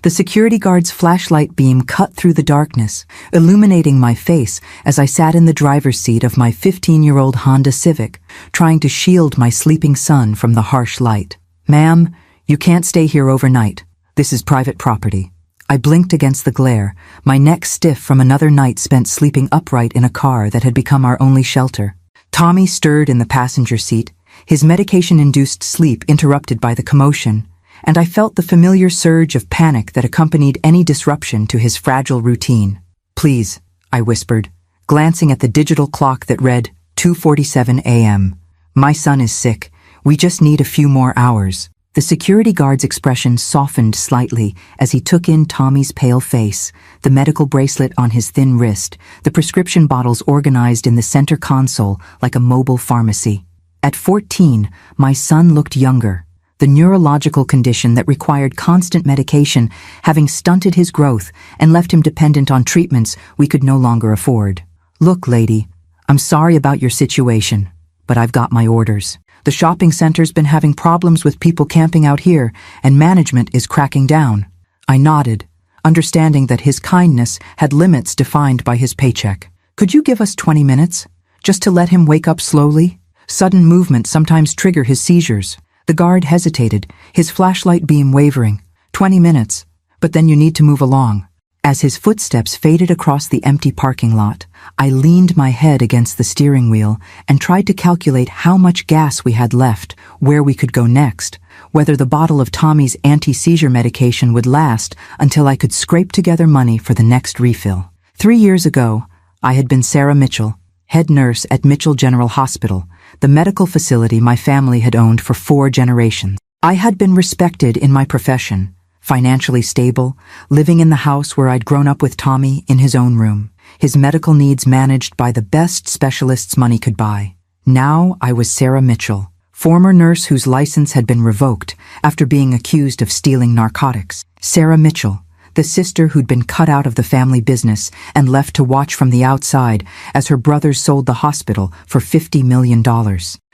The security guard's flashlight beam cut through the darkness, illuminating my face as I sat in the driver's seat of my 15-year-old Honda Civic, trying to shield my sleeping son from the harsh light. "Ma'am, you can't stay here overnight. This is private property." I blinked against the glare, my neck stiff from another night spent sleeping upright in a car that had become our only shelter. Tommy stirred in the passenger seat, his medication-induced sleep interrupted by the commotion, and I felt the familiar surge of panic that accompanied any disruption to his fragile routine. "Please," I whispered, glancing at the digital clock that read 2:47 a.m. "My son is sick. We just need a few more hours." The security guard's expression softened slightly as he took in Tommy's pale face, the medical bracelet on his thin wrist, the prescription bottles organized in the center console like a mobile pharmacy. At 14, my son looked younger, the neurological condition that required constant medication having stunted his growth and left him dependent on treatments we could no longer afford. "Look, lady, I'm sorry about your situation, but I've got my orders. The shopping center's been having problems with people camping out here, and management is cracking down." I nodded, understanding that his kindness had limits defined by his paycheck. "Could you give us 20 minutes? Just to let him wake up slowly? Sudden movements sometimes trigger his seizures." The guard hesitated, his flashlight beam wavering. 20 minutes, but then you need to move along." As his footsteps faded across the empty parking lot, I leaned my head against the steering wheel and tried to calculate how much gas we had left, where we could go next, whether the bottle of Tommy's anti-seizure medication would last until I could scrape together money for the next refill. 3 years ago, I had been Sarah Mitchell, head nurse at Mitchell General Hospital, the medical facility my family had owned for 4 generations. I had been respected in my profession, financially stable, living in the house where I'd grown up with Tommy in his own room, his medical needs managed by the best specialists money could buy. Now I was Sarah Mitchell, former nurse whose license had been revoked after being accused of stealing narcotics. Sarah Mitchell, the sister who'd been cut out of the family business and left to watch from the outside as her brothers sold the hospital for $50 million.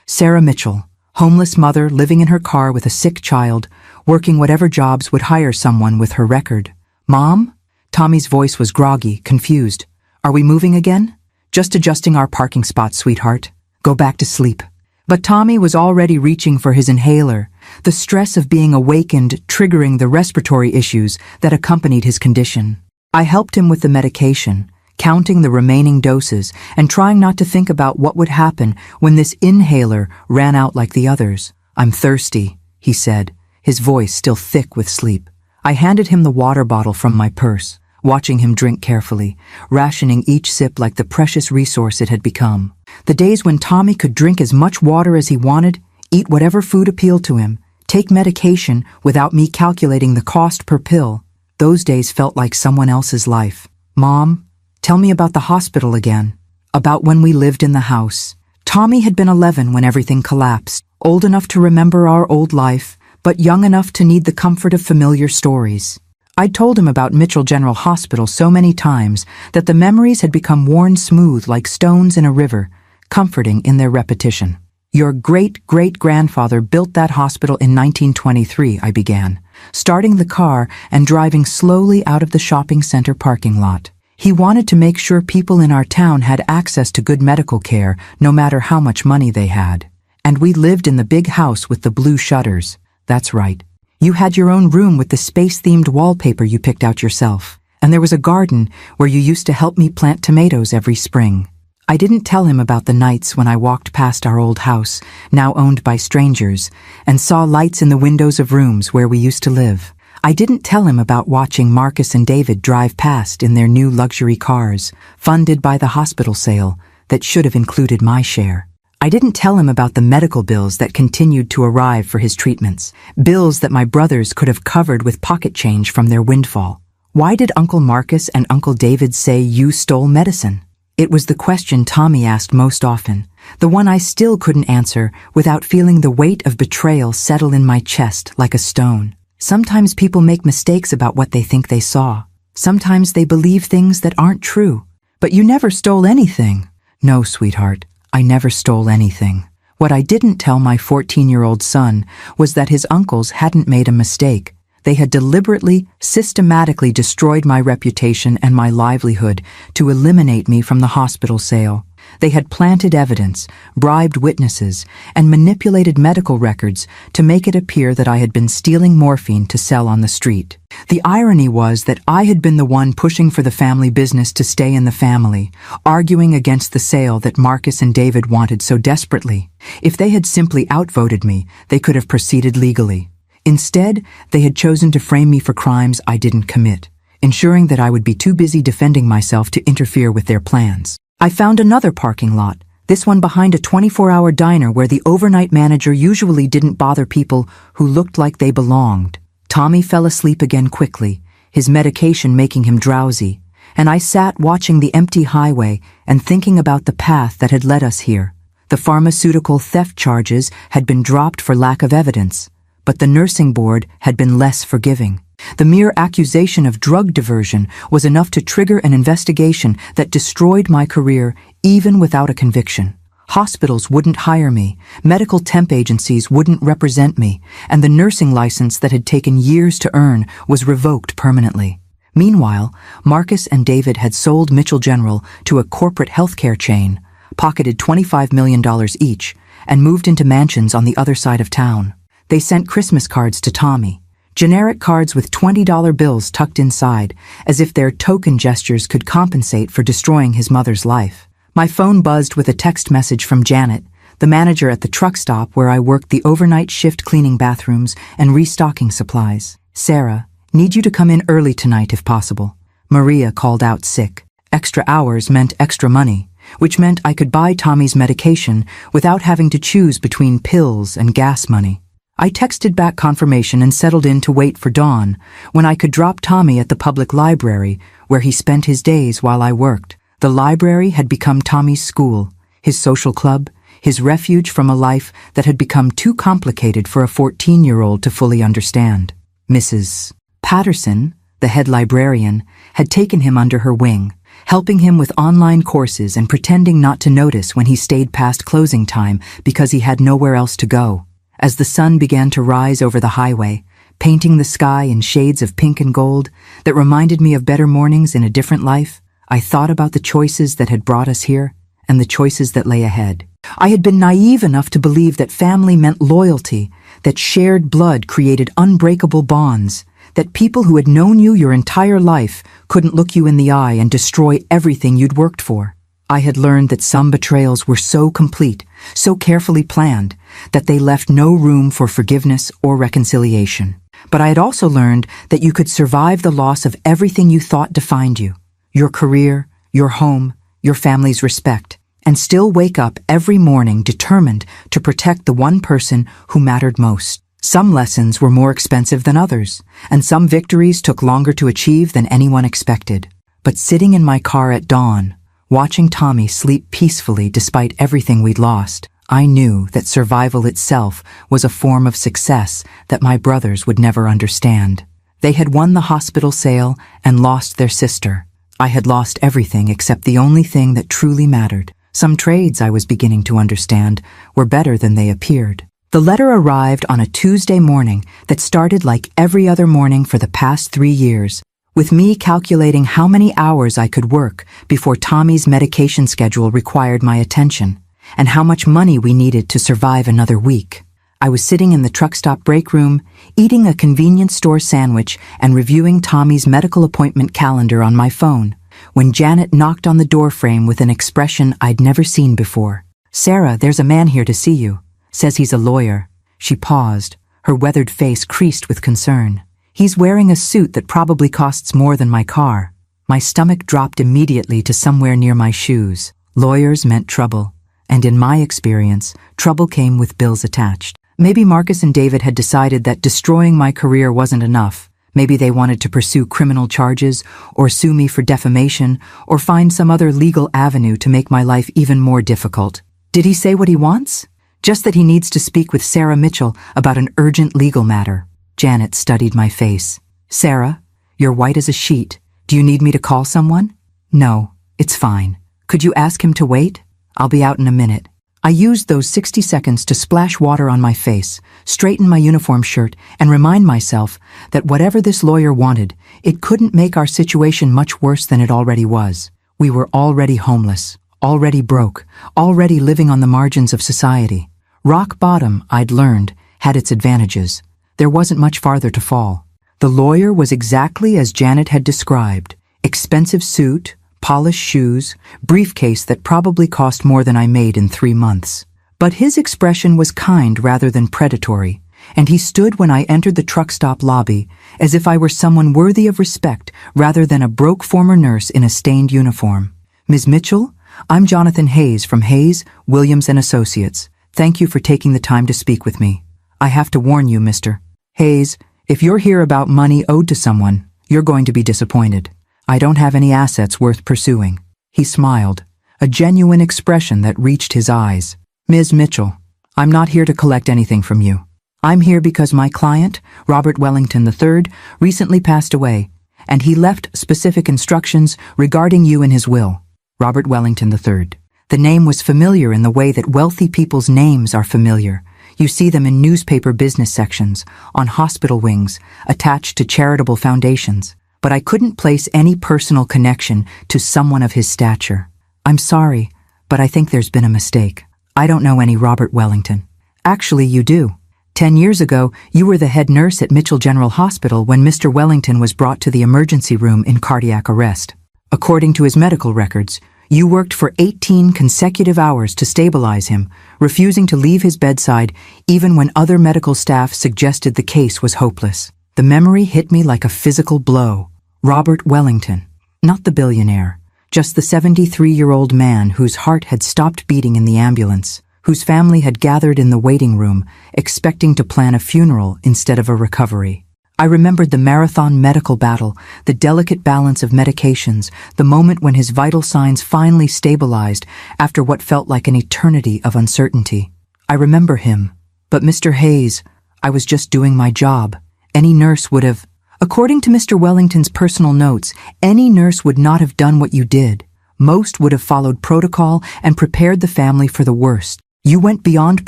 Sarah Mitchell, homeless mother living in her car with a sick child, working whatever jobs would hire someone with her record. "Mom?" Tommy's voice was groggy, confused. "Are we moving again?" "Just adjusting our parking spot, sweetheart. Go back to sleep." But Tommy was already reaching for his inhaler, the stress of being awakened triggering the respiratory issues that accompanied his condition. I helped him with the medication, counting the remaining doses and trying not to think about what would happen when this inhaler ran out like the others. "I'm thirsty," he said, his voice still thick with sleep. I handed him the water bottle from my purse, watching him drink carefully, rationing each sip like the precious resource it had become. The days when Tommy could drink as much water as he wanted, eat whatever food appealed to him, take medication without me calculating the cost per pill, those days felt like someone else's life. "Mom, tell me about the hospital again." About when we lived in the house. Tommy had been 11 when everything collapsed, old enough to remember our old life, but young enough to need the comfort of familiar stories. I'd told him about Mitchell General Hospital so many times that the memories had become worn smooth like stones in a river, comforting in their repetition. "Your great-great-grandfather built that hospital in 1923, I began, starting the car and driving slowly out of the shopping center parking lot. He wanted to make sure people in our town had access to good medical care, no matter how much money they had. And we lived in the big house with the blue shutters. That's right. You had your own room with the space-themed wallpaper you picked out yourself. And there was a garden where you used to help me plant tomatoes every spring." I didn't tell him about the nights when I walked past our old house, now owned by strangers, and saw lights in the windows of rooms where we used to live. I didn't tell him about watching Marcus and David drive past in their new luxury cars, funded by the hospital sale, that should have included my share. I didn't tell him about the medical bills that continued to arrive for his treatments, bills that my brothers could have covered with pocket change from their windfall. Why did Uncle Marcus and Uncle David say you stole medicine? It was the question Tommy asked most often, the one I still couldn't answer without feeling the weight of betrayal settle in my chest like a stone. Sometimes people make mistakes about what they think they saw. Sometimes they believe things that aren't true. But you never stole anything. No, sweetheart. I never stole anything. What I didn't tell my 14-year-old son was that his uncles hadn't made a mistake, They had deliberately, systematically destroyed my reputation and my livelihood to eliminate me from the hospital sale. They had planted evidence, bribed witnesses, and manipulated medical records to make it appear that I had been stealing morphine to sell on the street. The irony was that I had been the one pushing for the family business to stay in the family, arguing against the sale that Marcus and David wanted so desperately. If they had simply outvoted me, they could have proceeded legally. Instead, they had chosen to frame me for crimes I didn't commit, ensuring that I would be too busy defending myself to interfere with their plans. I found another parking lot, this one behind a 24-hour diner where the overnight manager usually didn't bother people who looked like they belonged. Tommy fell asleep again quickly, his medication making him drowsy, and I sat watching the empty highway and thinking about the path that had led us here. The pharmaceutical theft charges had been dropped for lack of evidence, but the nursing board had been less forgiving. The mere accusation of drug diversion was enough to trigger an investigation that destroyed my career even without a conviction. Hospitals wouldn't hire me, medical temp agencies wouldn't represent me, and the nursing license that had taken years to earn was revoked permanently. Meanwhile, Marcus and David had sold Mitchell General to a corporate healthcare chain, pocketed $25 million each, and moved into mansions on the other side of town. They sent Christmas cards to Tommy, generic cards with $20 bills tucked inside, as if their token gestures could compensate for destroying his mother's life. My phone buzzed with a text message from Janet, the manager at the truck stop where I worked the overnight shift cleaning bathrooms and restocking supplies. "Sarah, need you to come in early tonight if possible." Maria called out sick. Extra hours meant extra money, which meant I could buy Tommy's medication without having to choose between pills and gas money. I texted back confirmation and settled in to wait for dawn, when I could drop Tommy at the public library, where he spent his days while I worked. The library had become Tommy's school, his social club, his refuge from a life that had become too complicated for a 14-year-old to fully understand. Mrs. Patterson, the head librarian, had taken him under her wing, helping him with online courses and pretending not to notice when he stayed past closing time because he had nowhere else to go. As the sun began to rise over the highway, painting the sky in shades of pink and gold that reminded me of better mornings in a different life, I thought about the choices that had brought us here and the choices that lay ahead. I had been naive enough to believe that family meant loyalty, that shared blood created unbreakable bonds, that people who had known you your entire life couldn't look you in the eye and destroy everything you'd worked for. I had learned that some betrayals were so complete, so carefully planned, that they left no room for forgiveness or reconciliation. But I had also learned that you could survive the loss of everything you thought defined you, your career, your home, your family's respect, and still wake up every morning determined to protect the one person who mattered most. Some lessons were more expensive than others, and some victories took longer to achieve than anyone expected. But sitting in my car at dawn, watching Tommy sleep peacefully despite everything we'd lost, I knew that survival itself was a form of success that my brothers would never understand. They had won the hospital sale and lost their sister. I had lost everything except the only thing that truly mattered. Some trades, I was beginning to understand, were better than they appeared. The letter arrived on a Tuesday morning that started like every other morning for the past 3 years, with me calculating how many hours I could work before Tommy's medication schedule required my attention, and how much money we needed to survive another week. I was sitting in the truck stop break room, eating a convenience store sandwich and reviewing Tommy's medical appointment calendar on my phone, when Janet knocked on the doorframe with an expression I'd never seen before. "Sarah, there's a man here to see you. Says he's a lawyer." She paused, her weathered face creased with concern. "He's wearing a suit that probably costs more than my car." My stomach dropped immediately to somewhere near my shoes. Lawyers meant trouble, and in my experience, trouble came with bills attached. Maybe Marcus and David had decided that destroying my career wasn't enough. Maybe they wanted to pursue criminal charges, or sue me for defamation, or find some other legal avenue to make my life even more difficult. Did he say what he wants? Just that he needs to speak with Sarah Mitchell about an urgent legal matter. Janet studied my face. "Sarah, you're white as a sheet. Do you need me to call someone?" "No, it's fine. Could you ask him to wait? I'll be out in a minute." I used those 60 seconds to splash water on my face, straighten my uniform shirt, and remind myself that whatever this lawyer wanted, it couldn't make our situation much worse than it already was. We were already homeless, already broke, already living on the margins of society. Rock bottom, I'd learned, had its advantages. There wasn't much farther to fall. The lawyer was exactly as Janet had described. Expensive suit, polished shoes, briefcase that probably cost more than I made in 3 months. But his expression was kind rather than predatory, and he stood when I entered the truck stop lobby as if I were someone worthy of respect rather than a broke former nurse in a stained uniform. Ms. Mitchell, I'm Jonathan Hayes from Hayes, Williams & Associates. Thank you for taking the time to speak with me. I have to warn you, Mr. Hayes, if you're here about money owed to someone, you're going to be disappointed. I don't have any assets worth pursuing. He smiled, a genuine expression that reached his eyes. Ms. Mitchell, I'm not here to collect anything from you. I'm here because my client, Robert Wellington III, recently passed away, and he left specific instructions regarding you in his will. Robert Wellington III. The name was familiar in the way that wealthy people's names are familiar. You see them in newspaper business sections, on hospital wings, attached to charitable foundations. But I couldn't place any personal connection to someone of his stature. I'm sorry, but I think there's been a mistake. I don't know any Robert Wellington. Actually, you do. 10 years ago, you were the head nurse at Mitchell General Hospital when Mr. Wellington was brought to the emergency room in cardiac arrest. According to his medical records, you worked for 18 consecutive hours to stabilize him, refusing to leave his bedside even when other medical staff suggested the case was hopeless. The memory hit me like a physical blow. Robert Wellington, not the billionaire, just the 73-year-old man whose heart had stopped beating in the ambulance, whose family had gathered in the waiting room, expecting to plan a funeral instead of a recovery. I remembered the marathon medical battle, the delicate balance of medications, the moment when his vital signs finally stabilized after what felt like an eternity of uncertainty. I remember him. But Mr. Hayes, I was just doing my job. Any nurse would have. According to Mr. Wellington's personal notes, any nurse would not have done what you did. Most would have followed protocol and prepared the family for the worst. You went beyond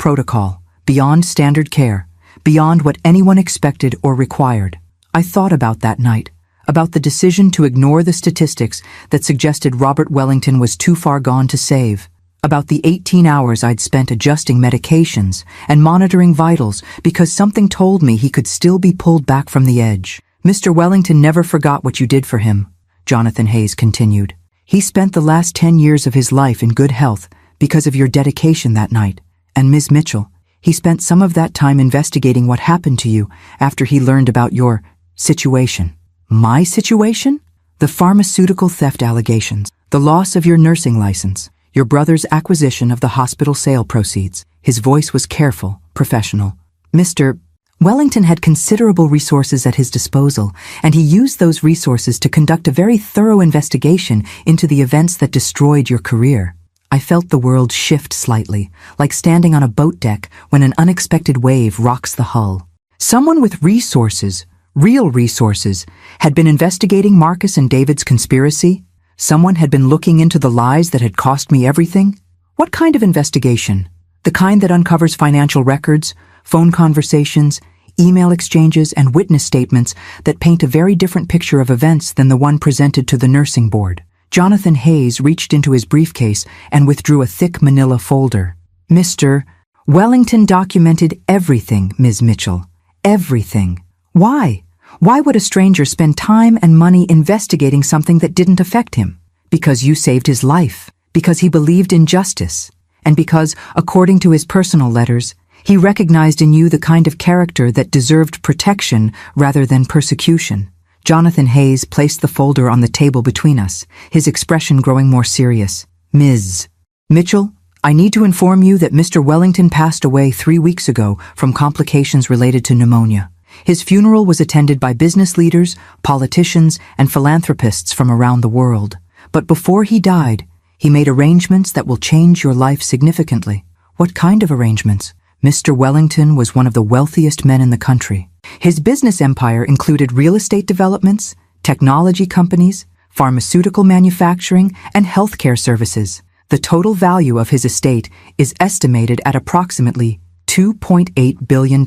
protocol, beyond standard care, beyond what anyone expected or required. I thought about that night, about the decision to ignore the statistics that suggested Robert Wellington was too far gone to save, about the 18 hours I'd spent adjusting medications and monitoring vitals because something told me he could still be pulled back from the edge. Mr. Wellington never forgot what you did for him, Jonathan Hayes continued. He spent the last 10 years of his life in good health because of your dedication that night. And Ms. Mitchell, he spent some of that time investigating what happened to you after he learned about your situation. My situation? The pharmaceutical theft allegations, the loss of your nursing license, your brother's acquisition of the hospital sale proceeds. His voice was careful, professional. Mr. Wellington had considerable resources at his disposal, and he used those resources to conduct a very thorough investigation into the events that destroyed your career. I felt the world shift slightly, like standing on a boat deck when an unexpected wave rocks the hull. Someone with resources, real resources, had been investigating Marcus and David's conspiracy. Someone had been looking into the lies that had cost me everything. What kind of investigation? The kind that uncovers financial records, phone conversations, email exchanges, and witness statements that paint a very different picture of events than the one presented to the nursing board. Jonathan Hayes reached into his briefcase and withdrew a thick manila folder. Mr. Wellington documented everything, Ms. Mitchell. Everything. Why? Why would a stranger spend time and money investigating something that didn't affect him? Because you saved his life. Because he believed in justice. And because, according to his personal letters, he recognized in you the kind of character that deserved protection rather than persecution. Jonathan Hayes placed the folder on the table between us, his expression growing more serious. Ms. Mitchell, I need to inform you that Mr. Wellington passed away 3 weeks ago from complications related to pneumonia. His funeral was attended by business leaders, politicians, and philanthropists from around the world. But before he died, he made arrangements that will change your life significantly. What kind of arrangements? Mr. Wellington was one of the wealthiest men in the country. His business empire included real estate developments, technology companies, pharmaceutical manufacturing, and healthcare services. The total value of his estate is estimated at approximately $2.8 billion.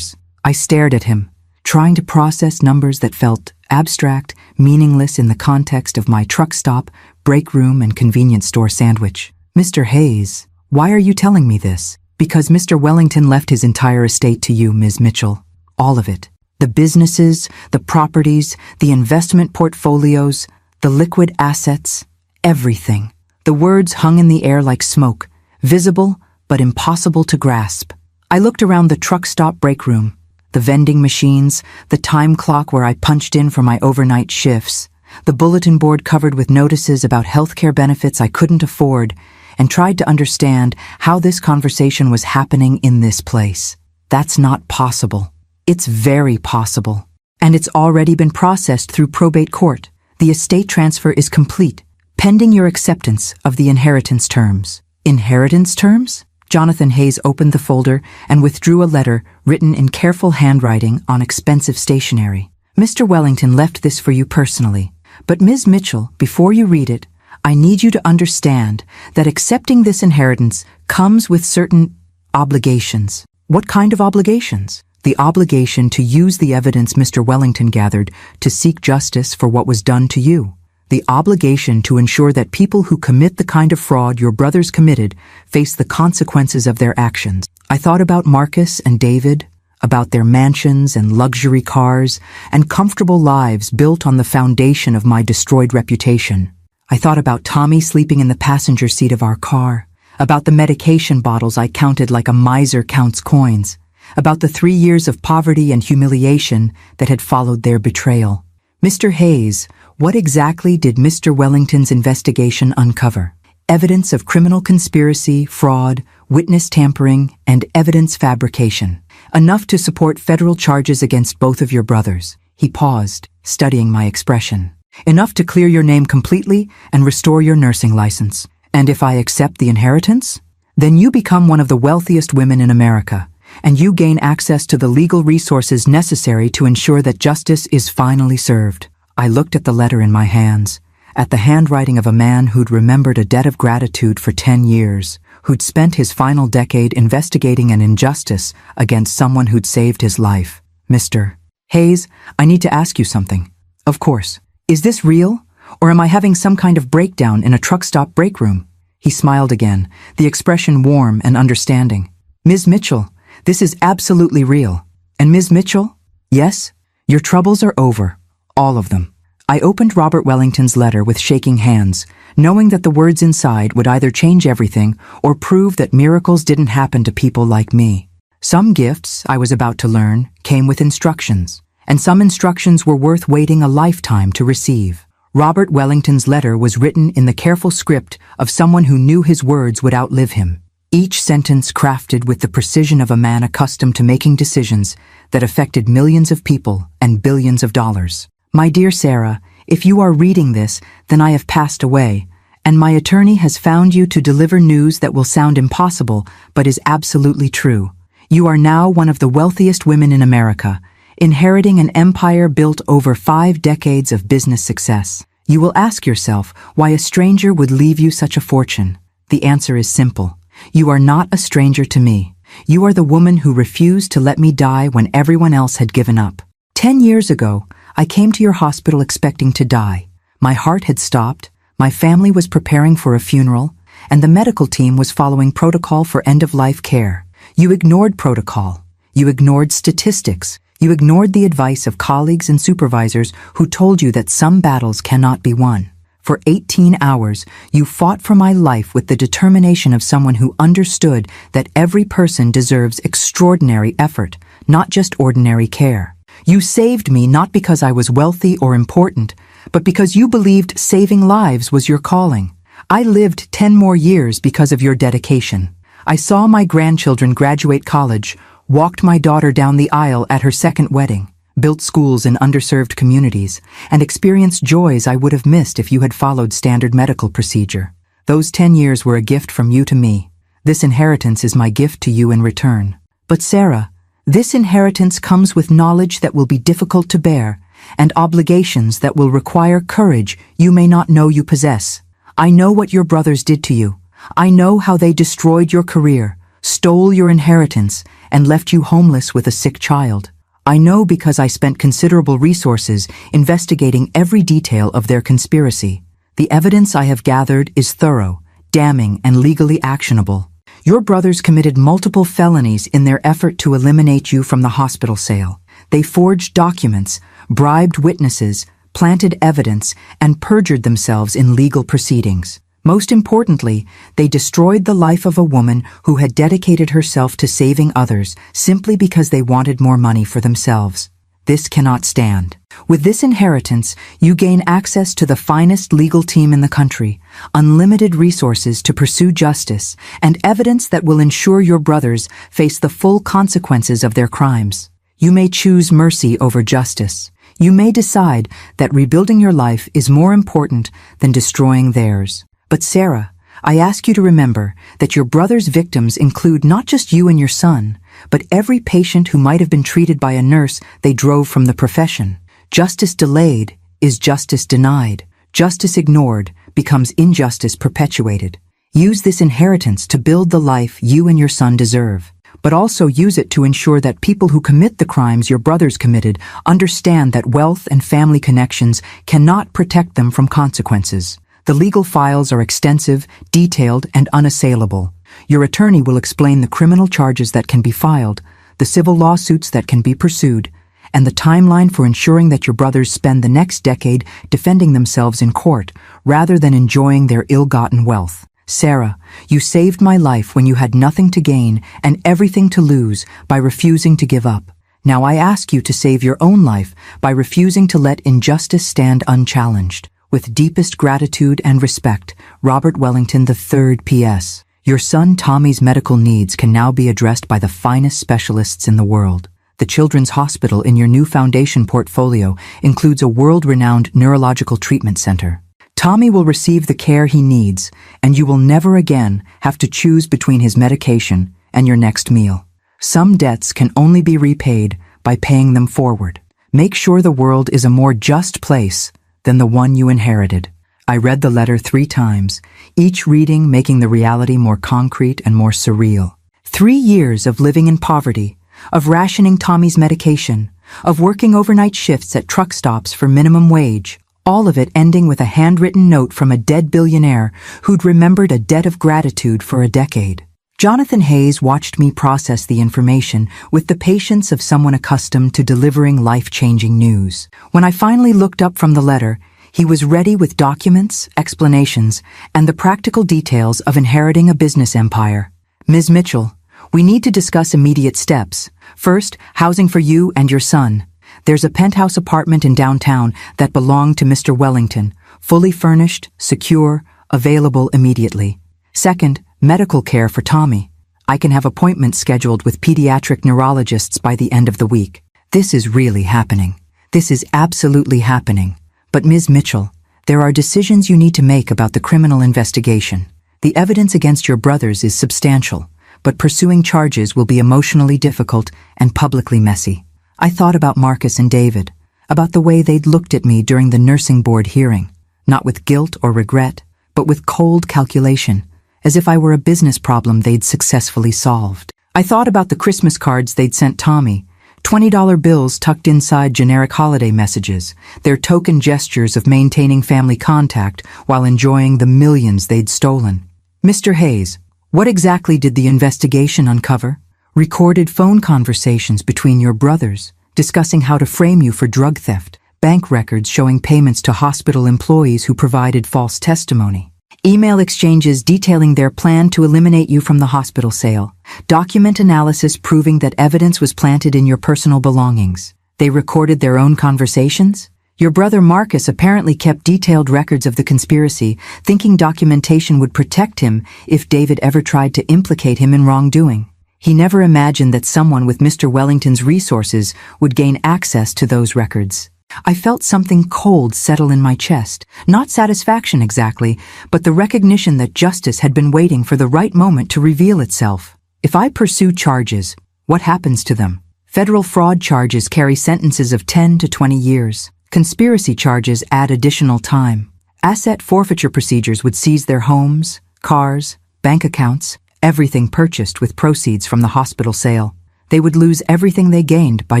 I stared at him, trying to process numbers that felt abstract, meaningless in the context of my truck stop, break room, and convenience store sandwich. Mr. Hayes, why are you telling me this? Because Mr. Wellington left his entire estate to you, Ms. Mitchell. All of it. The businesses, the properties, the investment portfolios, the liquid assets, everything. The words hung in the air like smoke, visible but impossible to grasp. I looked around the truck stop break room, the vending machines, the time clock where I punched in for my overnight shifts, the bulletin board covered with notices about healthcare benefits I couldn't afford, and tried to understand how this conversation was happening in this place. That's not possible. It's very possible. And it's already been processed through probate court. The estate transfer is complete, pending your acceptance of the inheritance terms. Inheritance terms? Jonathan Hayes opened the folder and withdrew a letter written in careful handwriting on expensive stationery. Mr. Wellington left this for you personally. But Ms. Mitchell, before you read it, I need you to understand that accepting this inheritance comes with certain obligations. What kind of obligations? The obligation to use the evidence Mr. Wellington gathered to seek justice for what was done to you. The obligation to ensure that people who commit the kind of fraud your brothers committed face the consequences of their actions. I thought about Marcus and David, about their mansions and luxury cars and comfortable lives built on the foundation of my destroyed reputation. I thought about Tommy sleeping in the passenger seat of our car, about the medication bottles I counted like a miser counts coins, about the 3 years of poverty and humiliation that had followed their betrayal. Mr. Hayes, what exactly did Mr. Wellington's investigation uncover? Evidence of criminal conspiracy, fraud, witness tampering, and evidence fabrication. Enough to support federal charges against both of your brothers. He paused, studying my expression. Enough to clear your name completely and restore your nursing license. And if I accept the inheritance, then you become one of the wealthiest women in America, and you gain access to the legal resources necessary to ensure that justice is finally served. I looked at the letter in my hands, at the handwriting of a man who'd remembered a debt of gratitude for 10 years, who'd spent his final decade investigating an injustice against someone who'd saved his life. Mr. Hayes, I need to ask you something. Of course. Is this real, or am I having some kind of breakdown in a truck stop break room? He smiled again, the expression warm and understanding. Ms. Mitchell, this is absolutely real. And Ms. Mitchell? Yes, your troubles are over. All of them. I opened Robert Wellington's letter with shaking hands, knowing that the words inside would either change everything or prove that miracles didn't happen to people like me. Some gifts, I was about to learn, came with instructions, and some instructions were worth waiting a lifetime to receive. Robert Wellington's letter was written in the careful script of someone who knew his words would outlive him. Each sentence crafted with the precision of a man accustomed to making decisions that affected millions of people and billions of dollars. My dear Sarah, if you are reading this, then I have passed away, and my attorney has found you to deliver news that will sound impossible, but is absolutely true. You are now one of the wealthiest women in America, inheriting an empire built over 5 decades of business success. You will ask yourself why a stranger would leave you such a fortune. The answer is simple. You are not a stranger to me. You are the woman who refused to let me die when everyone else had given up. 10 years ago, I came to your hospital expecting to die. My heart had stopped, my family was preparing for a funeral, and the medical team was following protocol for end-of-life care. You ignored protocol. You ignored statistics. You ignored the advice of colleagues and supervisors who told you that some battles cannot be won. For 18 hours, you fought for my life with the determination of someone who understood that every person deserves extraordinary effort, not just ordinary care. You saved me not because I was wealthy or important, but because you believed saving lives was your calling. I lived 10 more years because of your dedication. I saw my grandchildren graduate college, walked my daughter down the aisle at her second wedding, built schools in underserved communities, and experienced joys I would have missed if you had followed standard medical procedure. Those 10 years were a gift from you to me. This inheritance is my gift to you in return. But Sarah, this inheritance comes with knowledge that will be difficult to bear, and obligations that will require courage you may not know you possess. I know what your brothers did to you. I know how they destroyed your career, stole your inheritance, and left you homeless with a sick child. I know because I spent considerable resources investigating every detail of their conspiracy. The evidence I have gathered is thorough, damning, and legally actionable. Your brothers committed multiple felonies in their effort to eliminate you from the hospital sale. They forged documents, bribed witnesses, planted evidence, and perjured themselves in legal proceedings. Most importantly, they destroyed the life of a woman who had dedicated herself to saving others simply because they wanted more money for themselves. This cannot stand. With this inheritance, you gain access to the finest legal team in the country, unlimited resources to pursue justice, and evidence that will ensure your brothers face the full consequences of their crimes. You may choose mercy over justice. You may decide that rebuilding your life is more important than destroying theirs. But Sarah, I ask you to remember that your brother's victims include not just you and your son, but every patient who might have been treated by a nurse they drove from the profession. Justice delayed is justice denied. Justice ignored becomes injustice perpetuated. Use this inheritance to build the life you and your son deserve, but also use it to ensure that people who commit the crimes your brothers committed understand that wealth and family connections cannot protect them from consequences. The legal files are extensive, detailed, and unassailable. Your attorney will explain the criminal charges that can be filed, the civil lawsuits that can be pursued, and the timeline for ensuring that your brothers spend the next decade defending themselves in court rather than enjoying their ill-gotten wealth. Sarah, you saved my life when you had nothing to gain and everything to lose by refusing to give up. Now I ask you to save your own life by refusing to let injustice stand unchallenged. With deepest gratitude and respect, Robert Wellington III. P.S. Your son Tommy's medical needs can now be addressed by the finest specialists in the world. The Children's Hospital in your new foundation portfolio includes a world-renowned neurological treatment center. Tommy will receive the care he needs, and you will never again have to choose between his medication and your next meal. Some debts can only be repaid by paying them forward. Make sure the world is a more just place than the one you inherited. I read the letter 3 times, each reading making the reality more concrete and more surreal. 3 years of living in poverty, of rationing Tommy's medication, of working overnight shifts at truck stops for minimum wage, all of it ending with a handwritten note from a dead billionaire who'd remembered a debt of gratitude for a decade. Jonathan Hayes watched me process the information with the patience of someone accustomed to delivering life-changing news. When I finally looked up from the letter, he was ready with documents, explanations, and the practical details of inheriting a business empire. Ms. Mitchell, we need to discuss immediate steps. First, housing for you and your son. There's a penthouse apartment in downtown that belonged to Mr. Wellington, fully furnished, secure, available immediately. Second, medical care for Tommy. I can have appointments scheduled with pediatric neurologists by the end of the week. This is really happening. This is absolutely happening. But Ms. Mitchell, there are decisions you need to make about the criminal investigation. The evidence against your brothers is substantial, but pursuing charges will be emotionally difficult and publicly messy. I thought about Marcus and David, about the way they'd looked at me during the nursing board hearing, not with guilt or regret, but with cold calculation, as if I were a business problem they'd successfully solved. I thought about the Christmas cards they'd sent Tommy, $20 bills tucked inside generic holiday messages, their token gestures of maintaining family contact while enjoying the millions they'd stolen. Mr. Hayes, what exactly did the investigation uncover? Recorded phone conversations between your brothers, discussing how to frame you for drug theft, bank records showing payments to hospital employees who provided false testimony, email exchanges detailing their plan to eliminate you from the hospital sale, document analysis proving that evidence was planted in your personal belongings. They recorded their own conversations? Your brother Marcus apparently kept detailed records of the conspiracy, thinking documentation would protect him if David ever tried to implicate him in wrongdoing. He never imagined that someone with Mr. Wellington's resources would gain access to those records. I felt something cold settle in my chest. Not satisfaction exactly, but the recognition that justice had been waiting for the right moment to reveal itself. If I pursue charges, what happens to them? Federal fraud charges carry sentences of 10 to 20 years. Conspiracy charges add additional time. Asset forfeiture procedures would seize their homes, cars, bank accounts, everything purchased with proceeds from the hospital sale. They would lose everything they gained by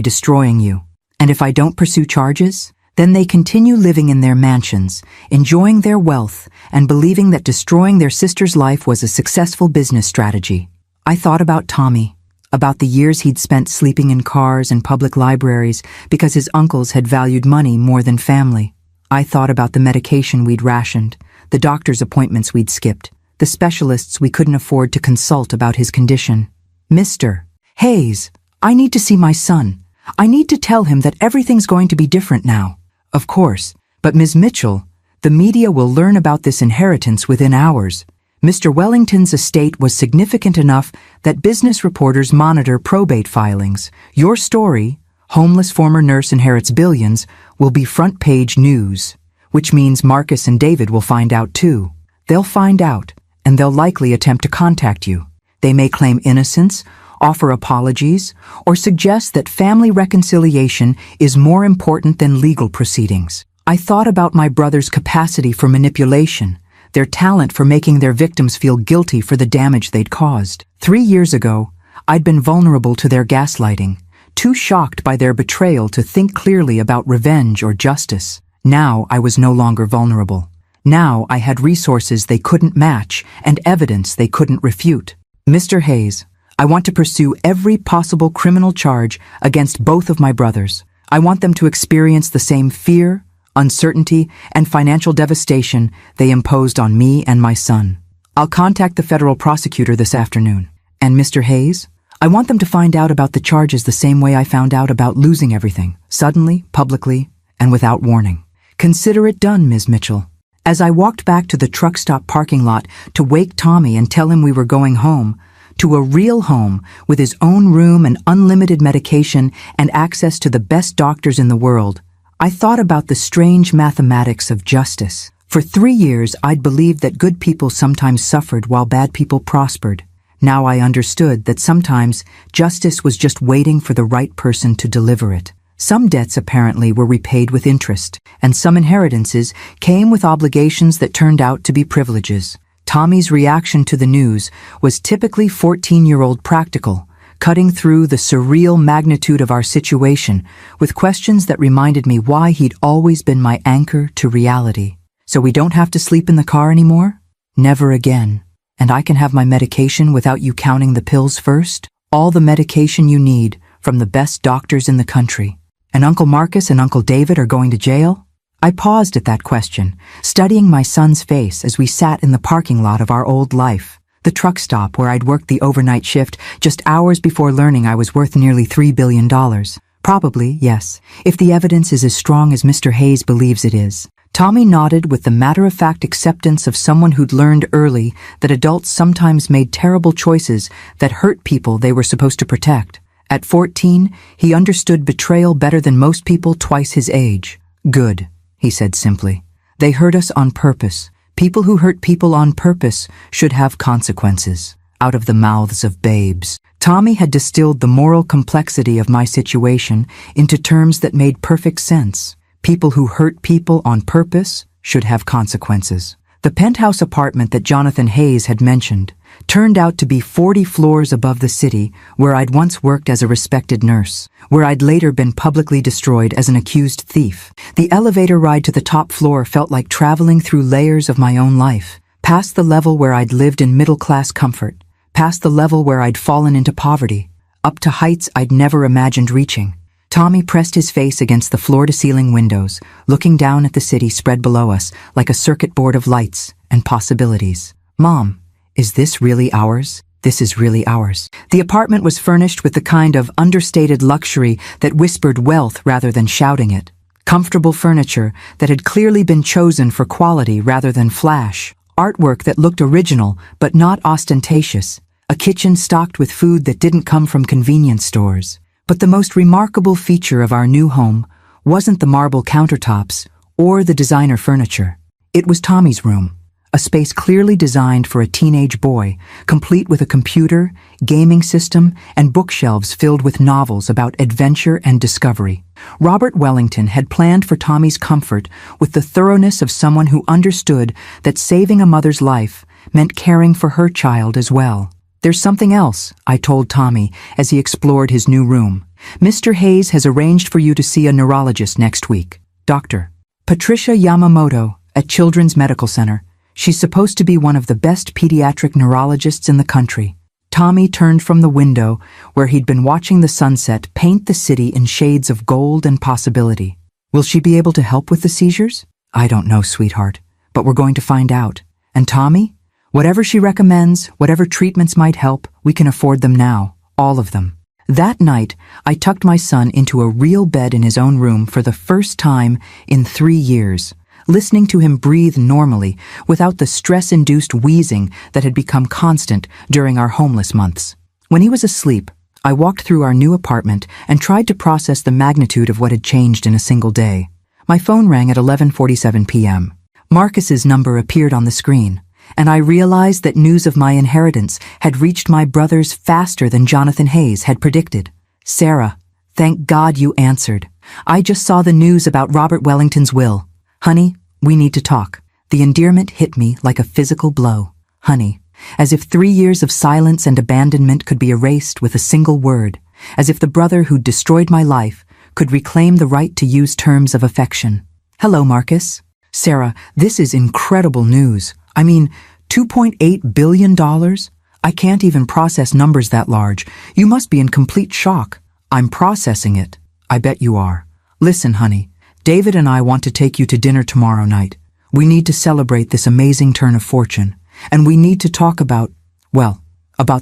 destroying you. And if I don't pursue charges, then they continue living in their mansions, enjoying their wealth, and believing that destroying their sister's life was a successful business strategy. I thought about Tommy, about the years he'd spent sleeping in cars and public libraries because his uncles had valued money more than family. I thought about the medication we'd rationed, the doctor's appointments we'd skipped, the specialists we couldn't afford to consult about his condition. Mr. Hayes, I need to see my son. I need to tell him that everything's going to be different now. Of course, but Ms. Mitchell, the media will learn about this inheritance within hours. Mr. Wellington's estate was significant enough that business reporters monitor probate filings. Your story, homeless former nurse inherits billions, will be front-page news, which means Marcus and David will find out too. They'll find out, and they'll likely attempt to contact you. They may claim innocence, offer apologies, or suggest that family reconciliation is more important than legal proceedings. I thought about my brother's capacity for manipulation, their talent for making their victims feel guilty for the damage they'd caused. 3 years ago, I'd been vulnerable to their gaslighting, too shocked by their betrayal to think clearly about revenge or justice. Now I was no longer vulnerable. Now I had resources they couldn't match and evidence they couldn't refute. Mr. Hayes, I want to pursue every possible criminal charge against both of my brothers. I want them to experience the same fear, uncertainty, and financial devastation they imposed on me and my son. I'll contact the federal prosecutor this afternoon. And Mr. Hayes, I want them to find out about the charges the same way I found out about losing everything, suddenly, publicly, and without warning. Consider it done, Ms. Mitchell. As I walked back to the truck stop parking lot to wake Tommy and tell him we were going home, to a real home with his own room and unlimited medication and access to the best doctors in the world, I thought about the strange mathematics of justice. For 3 years, I'd believed that good people sometimes suffered while bad people prospered. Now I understood that sometimes justice was just waiting for the right person to deliver it. Some debts apparently were repaid with interest, and some inheritances came with obligations that turned out to be privileges. Tommy's reaction to the news was typically 14-year-old practical, cutting through the surreal magnitude of our situation with questions that reminded me why he'd always been my anchor to reality. So we don't have to sleep in the car anymore? Never again. And I can have my medication without you counting the pills first? All the medication you need from the best doctors in the country. And Uncle Marcus and Uncle David are going to jail? I paused at that question, studying my son's face as we sat in the parking lot of our old life, the truck stop where I'd worked the overnight shift just hours before learning I was worth nearly $3 billion. Probably, yes, if the evidence is as strong as Mr. Hayes believes it is. Tommy nodded with the matter-of-fact acceptance of someone who'd learned early that adults sometimes made terrible choices that hurt people they were supposed to protect. At 14, he understood betrayal better than most people twice his age. Good, he said simply. They hurt us on purpose. People who hurt people on purpose should have consequences. Out of the mouths of babes. Tommy had distilled the moral complexity of my situation into terms that made perfect sense. People who hurt people on purpose should have consequences. The penthouse apartment that Jonathan Hayes had mentioned turned out to be 40 floors above the city where I'd once worked as a respected nurse, where I'd later been publicly destroyed as an accused thief. The elevator ride to the top floor felt like traveling through layers of my own life, past the level where I'd lived in middle-class comfort, past the level where I'd fallen into poverty, up to heights I'd never imagined reaching. Tommy pressed his face against the floor-to-ceiling windows, looking down at the city spread below us like a circuit board of lights and possibilities. Mom, is this really ours? This is really ours. The apartment was furnished with the kind of understated luxury that whispered wealth rather than shouting it. Comfortable furniture that had clearly been chosen for quality rather than flash. Artwork that looked original but not ostentatious. A kitchen stocked with food that didn't come from convenience stores. But the most remarkable feature of our new home wasn't the marble countertops or the designer furniture. It was Tommy's room. a space clearly designed for a teenage boy, complete with a computer, gaming system, and bookshelves filled with novels about adventure and discovery. Robert Wellington had planned for Tommy's comfort with the thoroughness of someone who understood that saving a mother's life meant caring for her child as well. "There's something else," I told Tommy as he explored his new room. "Mr. Hayes has arranged for you to see a neurologist next week. Dr. Patricia Yamamoto at Children's Medical Center. She's supposed to be one of the best pediatric neurologists in the country." Tommy turned from the window where he'd been watching the sunset paint the city in shades of gold and possibility. "Will she be able to help with the seizures?" "I don't know, sweetheart, but we're going to find out. And Tommy? Whatever she recommends, whatever treatments might help, we can afford them now. All of them." That night, I tucked my son into a real bed in his own room for the first time in 3 years, listening to him breathe normally without the stress-induced wheezing that had become constant during our homeless months. When he was asleep, I walked through our new apartment and tried to process the magnitude of what had changed in a single day. My phone rang at 11:47 p.m. Marcus's number appeared on the screen, and I realized that news of my inheritance had reached my brothers faster than Jonathan Hayes had predicted. "Sarah, thank God you answered. I just saw the news about Robert Wellington's will. Honey, we need to talk." The endearment hit me like a physical blow. Honey, as if 3 years of silence and abandonment could be erased with a single word, as if the brother who'd destroyed my life could reclaim the right to use terms of affection. "Hello, Marcus." "Sarah, this is incredible news. I mean, $2.8 billion? I can't even process numbers that large. You must be in complete shock." "I'm processing it." "I bet you are. Listen, honey, David and I want to take you to dinner tomorrow night. We need to celebrate this amazing turn of fortune. And we need to talk about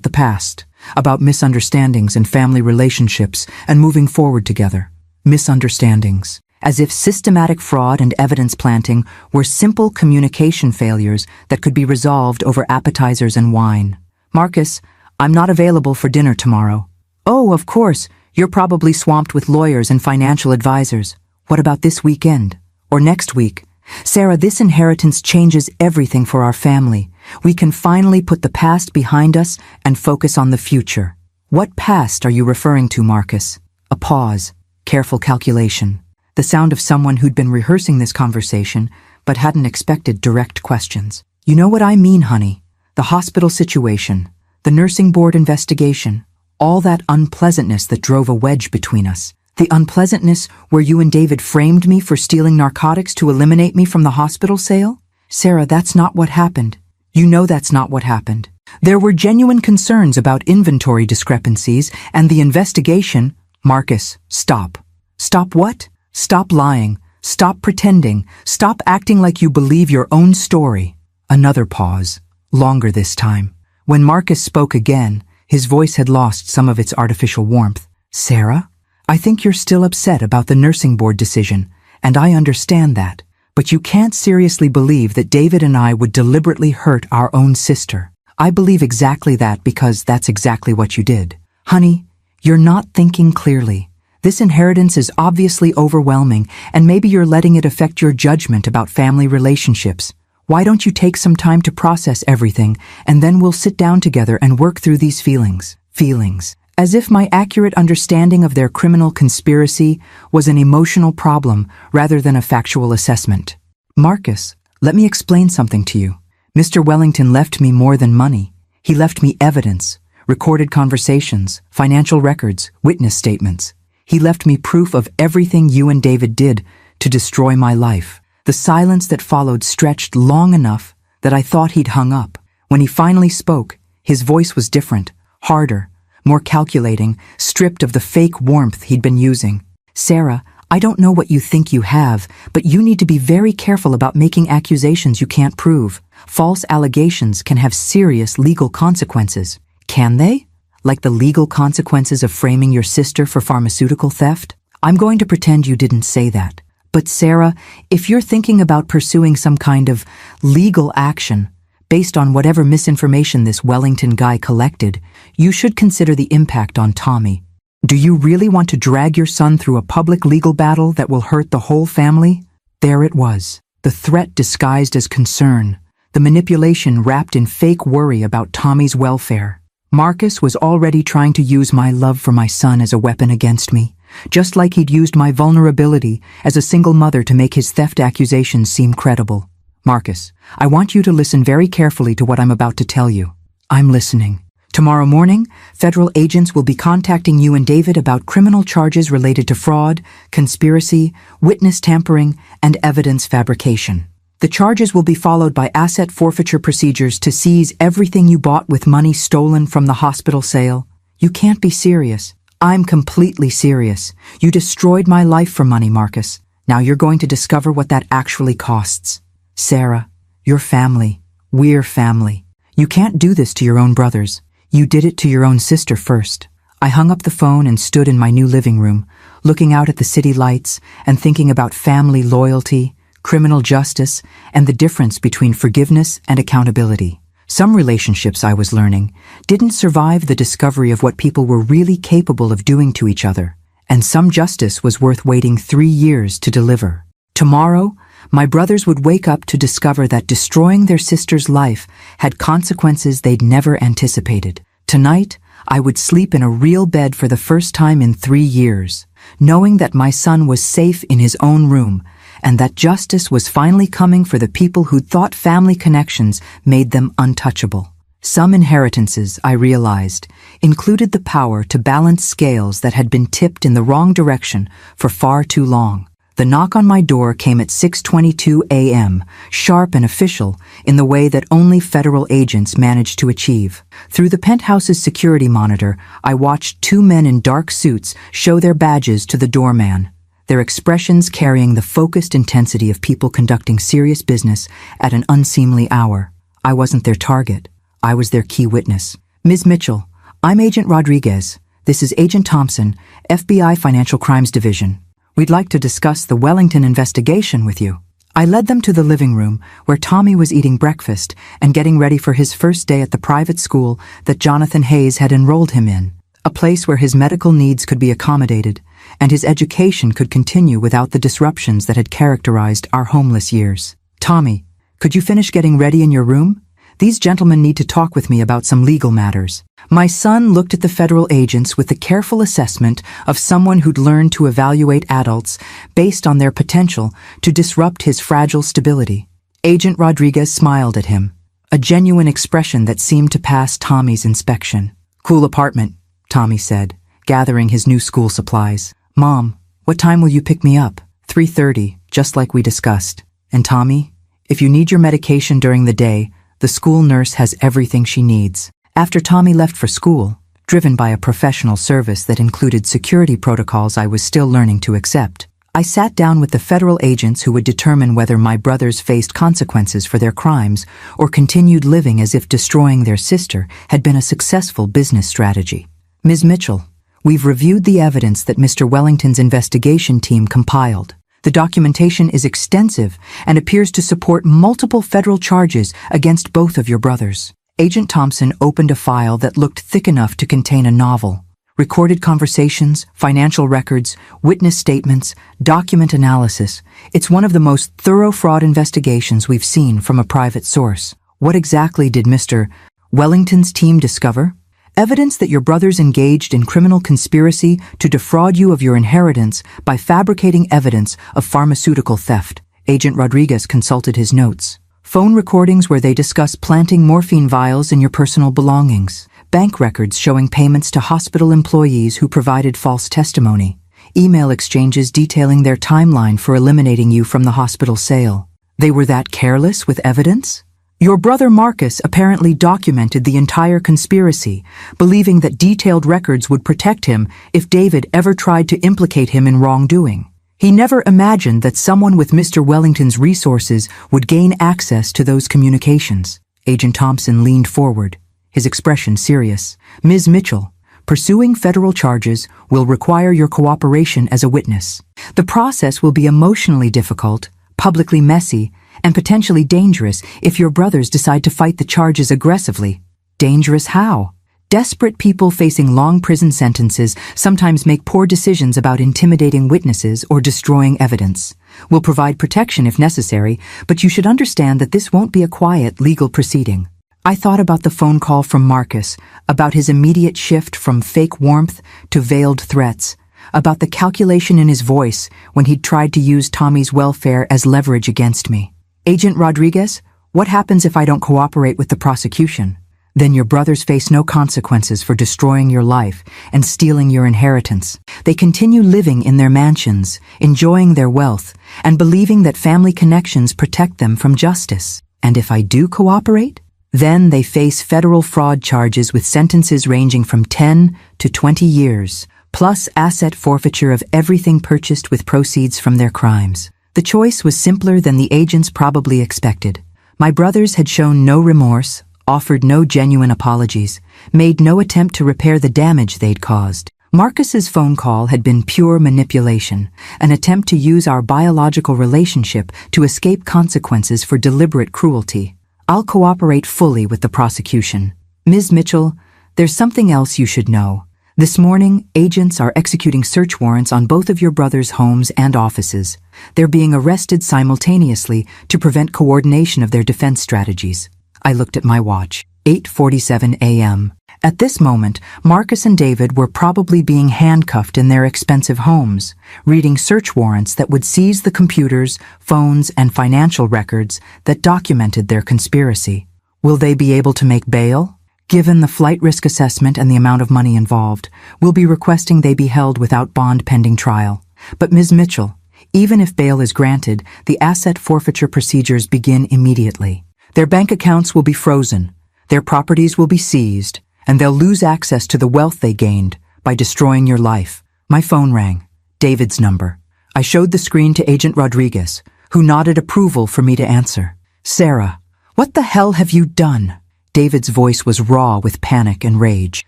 the past, about misunderstandings and family relationships and moving forward together." Misunderstandings. As if systematic fraud and evidence planting were simple communication failures that could be resolved over appetizers and wine. "Marcus, I'm not available for dinner tomorrow." "Oh, of course, you're probably swamped with lawyers and financial advisors. What about this weekend? Or next week? Sarah, this inheritance changes everything for our family. We can finally put the past behind us and focus on the future." "What past are you referring to, Marcus?" A pause, careful calculation. The sound of someone who'd been rehearsing this conversation but hadn't expected direct questions. "You know what I mean, honey. The hospital situation, the nursing board investigation, all that unpleasantness that drove a wedge between us. The unpleasantness where you and David framed me for stealing narcotics to eliminate me from the hospital sale? Sarah, that's not what happened. You know that's not what happened. There were genuine concerns about inventory discrepancies and the investigation." "Marcus, stop." "Stop what? Stop lying. Stop pretending. Stop acting like you believe your own story." Another pause, longer this time. When Marcus spoke again, his voice had lost some of its artificial warmth. "Sarah, I think you're still upset about the nursing board decision, and I understand that. But you can't seriously believe that David and I would deliberately hurt our own sister. I believe exactly that because that's exactly what you did. Honey, you're not thinking clearly. This inheritance is obviously overwhelming, and maybe you're letting it affect your judgment about family relationships. Why don't you take some time to process everything, and then we'll sit down together and work through these feelings." Feelings. As if my accurate understanding of their criminal conspiracy was an emotional problem rather than a factual assessment. "Marcus, let me explain something to you. Mr. Wellington left me more than money. He left me evidence, recorded conversations, financial records, witness statements. He left me proof of everything you and David did to destroy my life." The silence that followed stretched long enough that I thought he'd hung up. When he finally spoke, his voice was different, harder, more calculating, stripped of the fake warmth he'd been using. "Sarah, I don't know what you think you have, but you need to be very careful about making accusations you can't prove. False allegations can have serious legal consequences." "Can they? Like the legal consequences of framing your sister for pharmaceutical theft?" "I'm going to pretend you didn't say that. But Sarah, if you're thinking about pursuing some kind of legal action based on whatever misinformation this Wellington guy collected, you should consider the impact on Tommy. Do you really want to drag your son through a public legal battle that will hurt the whole family?" There it was, the threat disguised as concern, the manipulation wrapped in fake worry about Tommy's welfare. Marcus was already trying to use my love for my son as a weapon against me, just like he'd used my vulnerability as a single mother to make his theft accusations seem credible. Marcus, I want you to listen very carefully to what I'm about to tell you. I'm listening. Tomorrow morning, federal agents will be contacting you and David about criminal charges related to fraud, conspiracy, witness tampering, and evidence fabrication. The charges will be followed by asset forfeiture procedures to seize everything you bought with money stolen from the hospital sale. You can't be serious. I'm completely serious. You destroyed my life for money, Marcus. Now you're going to discover what that actually costs. Sarah, your family. We're family. You can't do this to your own brothers. You did it to your own sister first. I hung up the phone and stood in my new living room, looking out at the city lights and thinking about family loyalty, criminal justice, and the difference between forgiveness and accountability. Some relationships, I was learning, didn't survive the discovery of what people were really capable of doing to each other, and some justice was worth waiting 3 years to deliver. Tomorrow, my brothers would wake up to discover that destroying their sister's life had consequences they'd never anticipated. Tonight, I would sleep in a real bed for the first time in 3 years, knowing that my son was safe in his own room, and that justice was finally coming for the people who thought family connections made them untouchable. Some inheritances, I realized, included the power to balance scales that had been tipped in the wrong direction for far too long. The knock on my door came at 6:22 a.m., sharp and official in the way that only federal agents managed to achieve. Through the penthouse's security monitor, I watched 2 men in dark suits show their badges to the doorman, their expressions carrying the focused intensity of people conducting serious business at an unseemly hour. I wasn't their target. I was their key witness. Ms. Mitchell, I'm Agent Rodriguez. This is Agent Thompson, FBI Financial Crimes Division. We'd like to discuss the Wellington investigation with you. I led them to the living room where Tommy was eating breakfast and getting ready for his first day at the private school that Jonathan Hayes had enrolled him in, a place where his medical needs could be accommodated and his education could continue without the disruptions that had characterized our homeless years. Tommy, could you finish getting ready in your room? These gentlemen need to talk with me about some legal matters. My son looked at the federal agents with the careful assessment of someone who'd learned to evaluate adults based on their potential to disrupt his fragile stability. Agent Rodriguez smiled at him, a genuine expression that seemed to pass Tommy's inspection. Cool apartment, Tommy said, gathering his new school supplies. Mom, what time will you pick me up? 3:30, just like we discussed. And Tommy, if you need your medication during the day, the school nurse has everything she needs. After Tommy left for school, driven by a professional service that included security protocols I was still learning to accept, I sat down with the federal agents who would determine whether my brothers faced consequences for their crimes or continued living as if destroying their sister had been a successful business strategy. Ms. Mitchell, we've reviewed the evidence that Mr. Wellington's investigation team compiled. The documentation is extensive and appears to support multiple federal charges against both of your brothers. Agent Thompson opened a file that looked thick enough to contain a novel. Recorded conversations, financial records, witness statements, document analysis. It's one of the most thorough fraud investigations we've seen from a private source. What exactly did Mr. Wellington's team discover? Evidence that your brothers engaged in criminal conspiracy to defraud you of your inheritance by fabricating evidence of pharmaceutical theft. Agent Rodriguez consulted his notes. Phone recordings where they discuss planting morphine vials in your personal belongings. Bank records showing payments to hospital employees who provided false testimony. Email exchanges detailing their timeline for eliminating you from the hospital sale. They were that careless with evidence? Your brother Marcus apparently documented the entire conspiracy, believing that detailed records would protect him if David ever tried to implicate him in wrongdoing. He never imagined that someone with Mr. Wellington's resources would gain access to those communications. Agent Thompson leaned forward, his expression serious. Ms. Mitchell, pursuing federal charges will require your cooperation as a witness. The process will be emotionally difficult, publicly messy, and potentially dangerous if your brothers decide to fight the charges aggressively. Dangerous how? Desperate people facing long prison sentences sometimes make poor decisions about intimidating witnesses or destroying evidence. We'll provide protection if necessary, but you should understand that this won't be a quiet legal proceeding. I thought about the phone call from Marcus, about his immediate shift from fake warmth to veiled threats, about the calculation in his voice when he'd tried to use Tommy's welfare as leverage against me. Agent Rodriguez, what happens if I don't cooperate with the prosecution? Then your brothers face no consequences for destroying your life and stealing your inheritance. They continue living in their mansions, enjoying their wealth, and believing that family connections protect them from justice. And if I do cooperate? Then they face federal fraud charges with sentences ranging from 10 to 20 years, plus asset forfeiture of everything purchased with proceeds from their crimes. The choice was simpler than the agents probably expected. My brothers had shown no remorse, offered no genuine apologies, made no attempt to repair the damage they'd caused. Marcus's phone call had been pure manipulation, an attempt to use our biological relationship to escape consequences for deliberate cruelty. I'll cooperate fully with the prosecution. Ms. Mitchell, there's something else you should know. This morning, agents are executing search warrants on both of your brothers' homes and offices. They're being arrested simultaneously to prevent coordination of their defense strategies. I looked at my watch. 8:47 a.m. At this moment, Marcus and David were probably being handcuffed in their expensive homes, reading search warrants that would seize the computers, phones, and financial records that documented their conspiracy. Will they be able to make bail? Given the flight risk assessment and the amount of money involved, we'll be requesting they be held without bond pending trial. But Ms. Mitchell, even if bail is granted, the asset forfeiture procedures begin immediately. Their bank accounts will be frozen, their properties will be seized, and they'll lose access to the wealth they gained by destroying your life. My phone rang. David's number. I showed the screen to Agent Rodriguez, who nodded approval for me to answer. Sarah, what the hell have you done? David's voice was raw with panic and rage.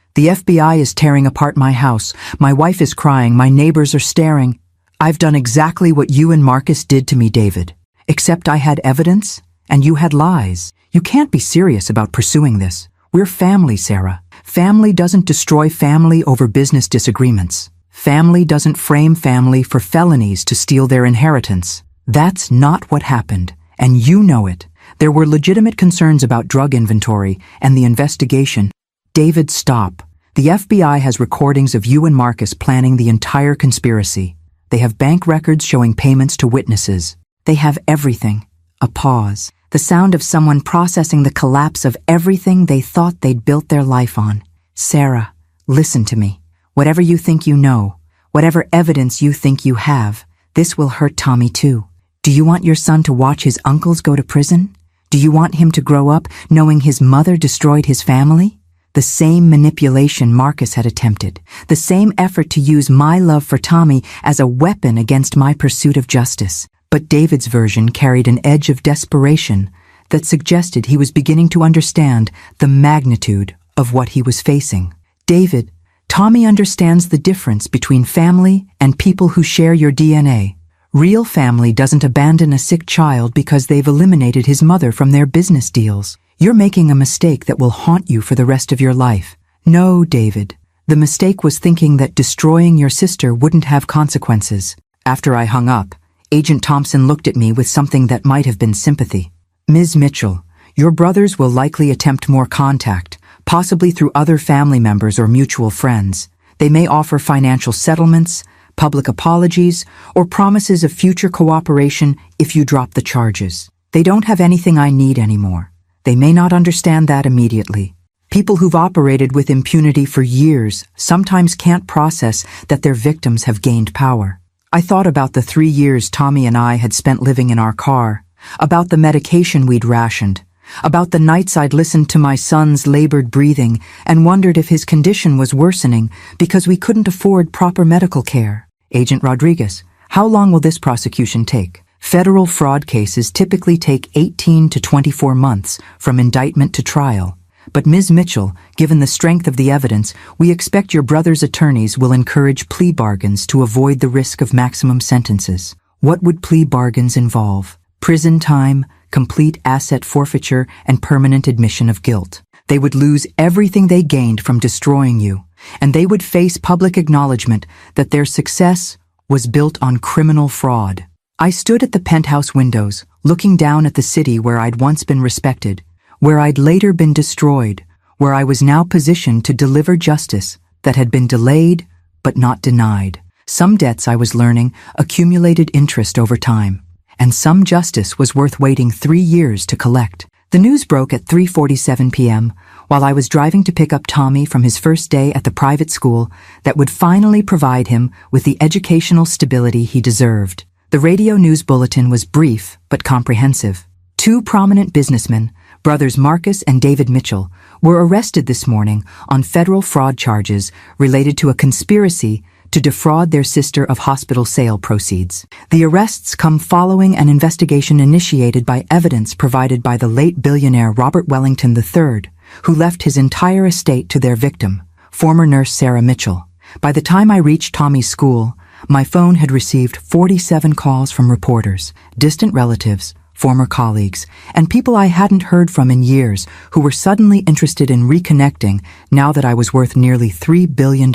The FBI is tearing apart my house. My wife is crying. My neighbors are staring. I've done exactly what you and Marcus did to me, David. Except I had evidence, and you had lies. You can't be serious about pursuing this. We're family, Sarah. Family doesn't destroy family over business disagreements. Family doesn't frame family for felonies to steal their inheritance. That's not what happened, and you know it. There were legitimate concerns about drug inventory and the investigation. David, stop. The FBI has recordings of you and Marcus planning the entire conspiracy. They have bank records showing payments to witnesses. They have everything. A pause. The sound of someone processing the collapse of everything they thought they'd built their life on. Sarah, listen to me. Whatever you think you know, whatever evidence you think you have, this will hurt Tommy too. Do you want your son to watch his uncles go to prison? Do you want him to grow up knowing his mother destroyed his family? The same manipulation Marcus had attempted, the same effort to use my love for Tommy as a weapon against my pursuit of justice. But David's version carried an edge of desperation that suggested he was beginning to understand the magnitude of what he was facing. David, Tommy understands the difference between family and people who share your DNA. Real family doesn't abandon a sick child because they've eliminated his mother from their business deals. You're making a mistake that will haunt you for the rest of your life. No, David. The mistake was thinking that destroying your sister wouldn't have consequences. After I hung up, Agent Thompson looked at me with something that might have been sympathy. Ms. Mitchell, your brothers will likely attempt more contact, possibly through other family members or mutual friends. They may offer financial settlements, public apologies, or promises of future cooperation if you drop the charges. They don't have anything I need anymore. They may not understand that immediately. People who've operated with impunity for years sometimes can't process that their victims have gained power. I thought about the 3 years Tommy and I had spent living in our car, about the medication we'd rationed, about the nights I'd listened to my son's labored breathing and wondered if his condition was worsening because we couldn't afford proper medical care. Agent Rodriguez, how long will this prosecution take? Federal fraud cases typically take 18 to 24 months from indictment to trial. But Ms. Mitchell, given the strength of the evidence, we expect your brother's attorneys will encourage plea bargains to avoid the risk of maximum sentences. What would plea bargains involve? Prison time, complete asset forfeiture, and permanent admission of guilt. They would lose everything they gained from destroying you, and they would face public acknowledgement that their success was built on criminal fraud. I stood at the penthouse windows, looking down at the city where I'd once been respected, where I'd later been destroyed, where I was now positioned to deliver justice that had been delayed but not denied. Some debts, I was learning, accumulated interest over time, and some justice was worth waiting 3 years to collect. The news broke at 3:47 p.m. while I was driving to pick up Tommy from his first day at the private school that would finally provide him with the educational stability he deserved. The radio news bulletin was brief but comprehensive. 2 prominent businessmen, brothers Marcus and David Mitchell, were arrested this morning on federal fraud charges related to a conspiracy to defraud their sister of hospital sale proceeds. The arrests come following an investigation initiated by evidence provided by the late billionaire Robert Wellington III, who left his entire estate to their victim, former nurse Sarah Mitchell. By the time I reached Tommy's school, my phone had received 47 calls from reporters, distant relatives, former colleagues, and people I hadn't heard from in years who were suddenly interested in reconnecting now that I was worth nearly $3 billion.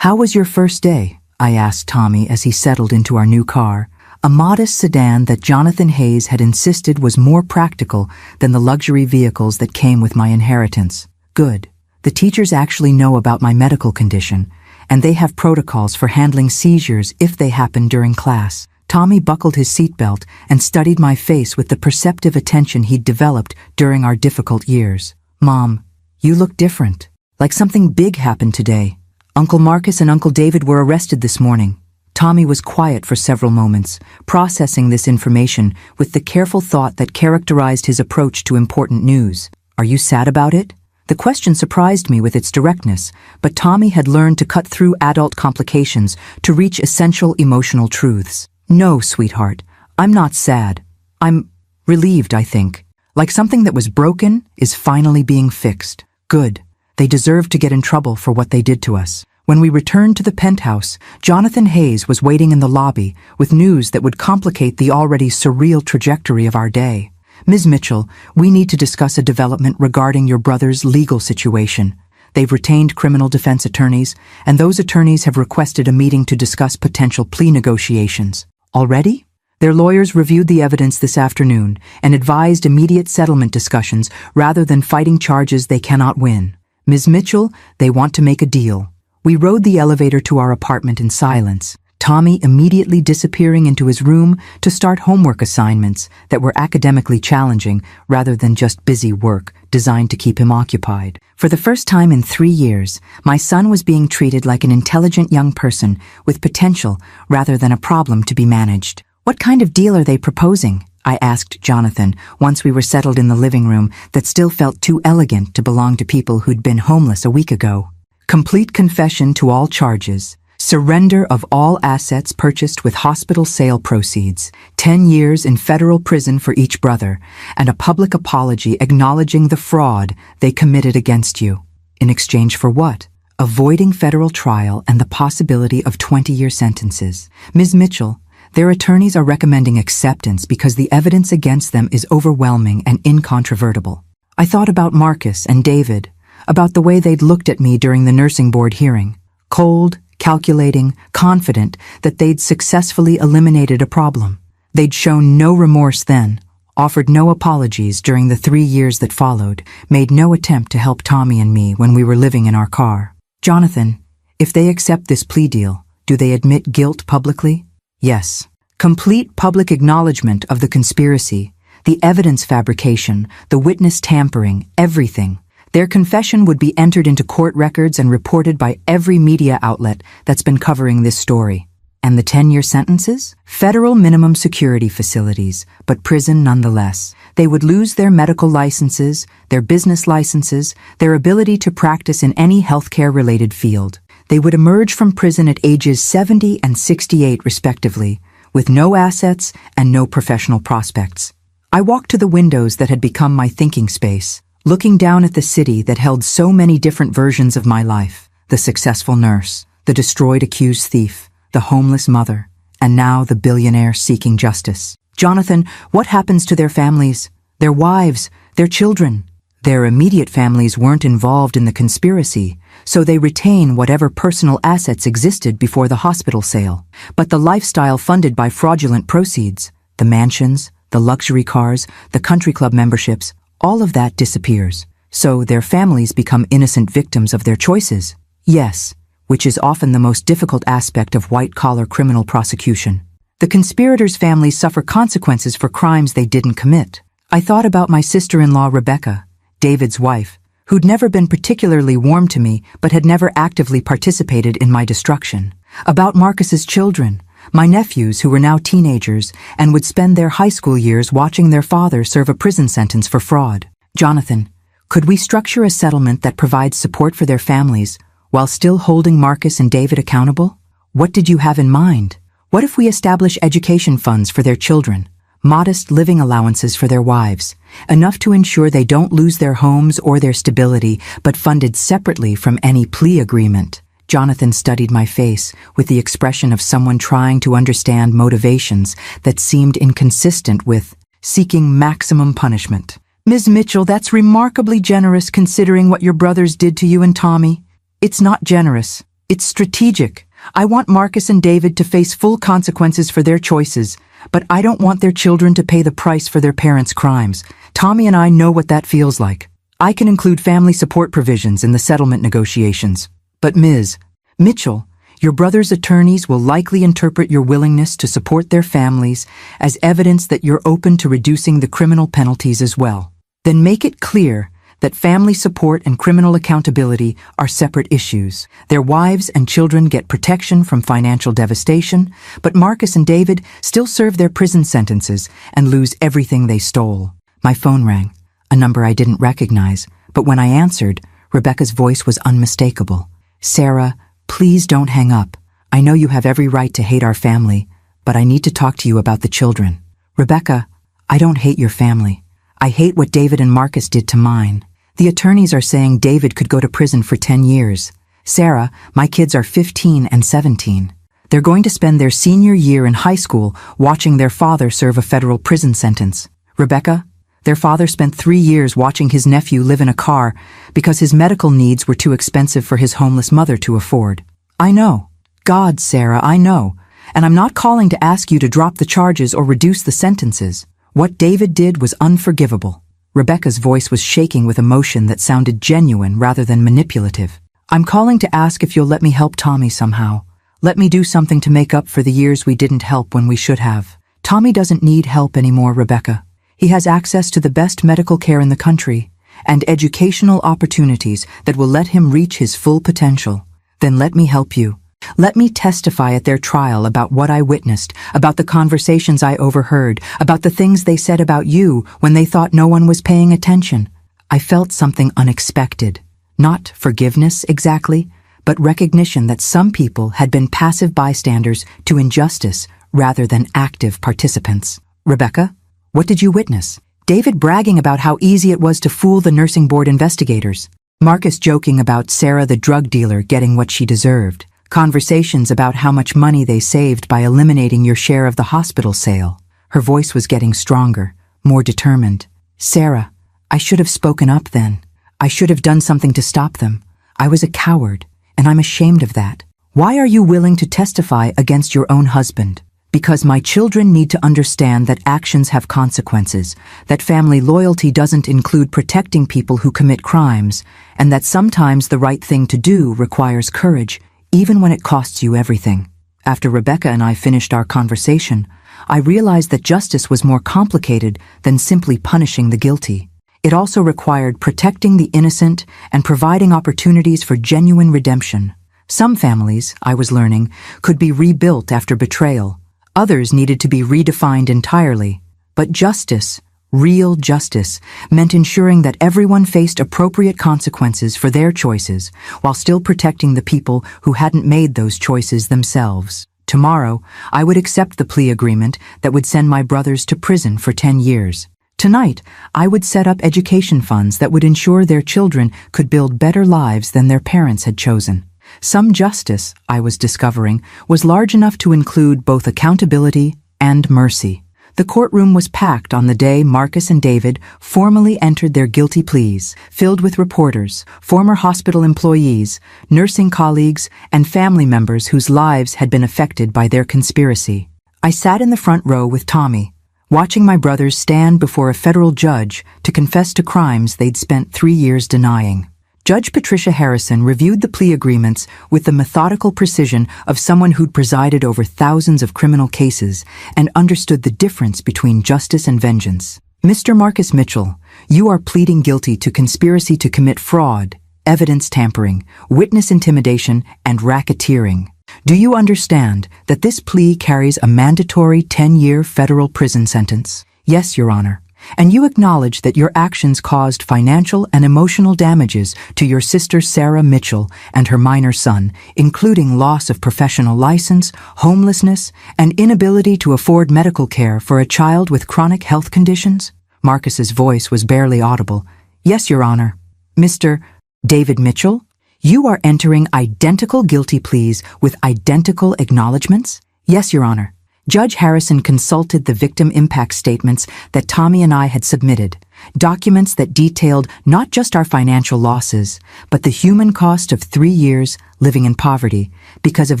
"How was your first day?" I asked Tommy as he settled into our new car, a modest sedan that Jonathan Hayes had insisted was more practical than the luxury vehicles that came with my inheritance. "Good. The teachers actually know about my medical condition, and they have protocols for handling seizures if they happen during class." Tommy buckled his seatbelt and studied my face with the perceptive attention he'd developed during our difficult years. "Mom, you look different. Like something big happened today. Uncle Marcus and Uncle David were arrested this morning." Tommy was quiet for several moments, processing this information with the careful thought that characterized his approach to important news. "Are you sad about it?" The question surprised me with its directness, but Tommy had learned to cut through adult complications to reach essential emotional truths. "No, sweetheart, I'm not sad. I'm relieved, I think. Like something that was broken is finally being fixed." "Good. They deserve to get in trouble for what they did to us." When we returned to the penthouse, Jonathan Hayes was waiting in the lobby with news that would complicate the already surreal trajectory of our day. "Ms. Mitchell, we need to discuss a development regarding your brother's legal situation. They've retained criminal defense attorneys, and those attorneys have requested a meeting to discuss potential plea negotiations." "Already?" "Their lawyers reviewed the evidence this afternoon and advised immediate settlement discussions rather than fighting charges they cannot win. Ms. Mitchell, they want to make a deal." We rode the elevator to our apartment in silence, Tommy immediately disappearing into his room to start homework assignments that were academically challenging rather than just busy work designed to keep him occupied. For the first time in 3 years, my son was being treated like an intelligent young person with potential rather than a problem to be managed. "What kind of deal are they proposing?" I asked Jonathan once we were settled in the living room that still felt too elegant to belong to people who'd been homeless a week ago. "Complete confession to all charges, surrender of all assets purchased with hospital sale proceeds, 10 years in federal prison for each brother, and a public apology acknowledging the fraud they committed against you." "In exchange for what?" "Avoiding federal trial and the possibility of 20-year sentences. Ms. Mitchell, their attorneys are recommending acceptance because the evidence against them is overwhelming and incontrovertible." I thought about Marcus and David, about the way they'd looked at me during the nursing board hearing. Cold, calculating, confident that they'd successfully eliminated a problem. They'd shown no remorse then, offered no apologies during the 3 years that followed, made no attempt to help Tommy and me when we were living in our car. "Jonathan, if they accept this plea deal, do they admit guilt publicly?" "Yes. Complete public acknowledgement of the conspiracy, the evidence fabrication, the witness tampering, everything. Their confession would be entered into court records and reported by every media outlet that's been covering this story." "And the 10-year sentences?" "Federal minimum security facilities, but prison nonetheless. They would lose their medical licenses, their business licenses, their ability to practice in any healthcare-related field. They would emerge from prison at ages 70 and 68 respectively, with no assets and no professional prospects." I walked to the windows that had become my thinking space, looking down at the city that held so many different versions of my life: the successful nurse, the destroyed accused thief, the homeless mother, and now the billionaire seeking justice. "Jonathan, what happens to their families, their wives, their children?" Their immediate families weren't involved in the conspiracy, so they retain whatever personal assets existed before the hospital sale. But the lifestyle funded by fraudulent proceeds, the mansions, the luxury cars, the country club memberships, all of that disappears. So their families become innocent victims of their choices. Yes, which is often the most difficult aspect of white-collar criminal prosecution. The conspirators' families suffer consequences for crimes they didn't commit. I thought about my sister-in-law Rebecca, David's wife, who'd never been particularly warm to me but had never actively participated in my destruction. About Marcus's children, my nephews who were now teenagers and would spend their high school years watching their father serve a prison sentence for fraud. Jonathan, could we structure a settlement that provides support for their families while still holding Marcus and David accountable? What did you have in mind? What if we establish education funds for their children? Modest living allowances for their wives, enough to ensure they don't lose their homes or their stability, but funded separately from any plea agreement. Jonathan studied my face with the expression of someone trying to understand motivations that seemed inconsistent with seeking maximum punishment. Ms. Mitchell, that's remarkably generous considering what your brothers did to you and Tommy. It's not generous. It's strategic. I want Marcus and David to face full consequences for their choices, but I don't want their children to pay the price for their parents' crimes. Tommy and I know what that feels like. I can include family support provisions in the settlement negotiations. But Ms. Mitchell, your brother's attorneys will likely interpret your willingness to support their families as evidence that you're open to reducing the criminal penalties as well. Then make it clear that family support and criminal accountability are separate issues. Their wives and children get protection from financial devastation, but Marcus and David still serve their prison sentences and lose everything they stole. My phone rang, a number I didn't recognize, but when I answered, Rebecca's voice was unmistakable. Sarah, please don't hang up. I know you have every right to hate our family, but I need to talk to you about the children. Rebecca, I don't hate your family. I hate what David and Marcus did to mine. The attorneys are saying David could go to prison for 10 years. Sarah, my kids are 15 and 17. They're going to spend their senior year in high school watching their father serve a federal prison sentence. Rebecca, their father spent 3 years watching his nephew live in a car because his medical needs were too expensive for his homeless mother to afford. I know. God, Sarah, I know. And I'm not calling to ask you to drop the charges or reduce the sentences. What David did was unforgivable. Rebecca's voice was shaking with emotion that sounded genuine rather than manipulative. I'm calling to ask if you'll let me help Tommy somehow. Let me do something to make up for the years we didn't help when we should have. Tommy doesn't need help anymore, Rebecca. He has access to the best medical care in the country and educational opportunities that will let him reach his full potential. Then let me help you. Let me testify at their trial about what I witnessed, about the conversations I overheard, about the things they said about you when they thought no one was paying attention. I felt something unexpected. Not forgiveness exactly, but recognition that some people had been passive bystanders to injustice rather than active participants. Rebecca, what did you witness? David bragging about how easy it was to fool the nursing board investigators. Marcus joking about Sarah the drug dealer getting what she deserved. Conversations about how much money they saved by eliminating your share of the hospital sale. Her voice was getting stronger, more determined. Sarah, I should have spoken up then. I should have done something to stop them. I was a coward, and I'm ashamed of that. Why are you willing to testify against your own husband? Because my children need to understand that actions have consequences, that family loyalty doesn't include protecting people who commit crimes, and that sometimes the right thing to do requires courage, even when it costs you everything. After Rebecca and I finished our conversation, I realized that justice was more complicated than simply punishing the guilty. It also required protecting the innocent and providing opportunities for genuine redemption. Some families, I was learning, could be rebuilt after betrayal. Others needed to be redefined entirely. But justice, real justice, meant ensuring that everyone faced appropriate consequences for their choices while still protecting the people who hadn't made those choices themselves. Tomorrow, I would accept the plea agreement that would send my brothers to prison for 10 years. Tonight, I would set up education funds that would ensure their children could build better lives than their parents had chosen. Some justice, I was discovering, was large enough to include both accountability and mercy. The courtroom was packed on the day Marcus and David formally entered their guilty pleas, filled with reporters, former hospital employees, nursing colleagues, and family members whose lives had been affected by their conspiracy. I sat in the front row with Tommy, watching my brothers stand before a federal judge to confess to crimes they'd spent 3 years denying. Judge Patricia Harrison reviewed the plea agreements with the methodical precision of someone who'd presided over thousands of criminal cases and understood the difference between justice and vengeance. Mr. Marcus Mitchell, you are pleading guilty to conspiracy to commit fraud, evidence tampering, witness intimidation, and racketeering. Do you understand that this plea carries a mandatory 10-year federal prison sentence? Yes, Your Honor. And you acknowledge that your actions caused financial and emotional damages to your sister Sarah Mitchell and her minor son, including loss of professional license, homelessness, and inability to afford medical care for a child with chronic health conditions? Marcus's voice was barely audible. Yes, Your Honor. Mr. David Mitchell, you are entering identical guilty pleas with identical acknowledgments? Yes, Your Honor. Judge Harrison consulted the victim impact statements that Tommy and I had submitted, documents that detailed not just our financial losses, but the human cost of 3 years living in poverty because of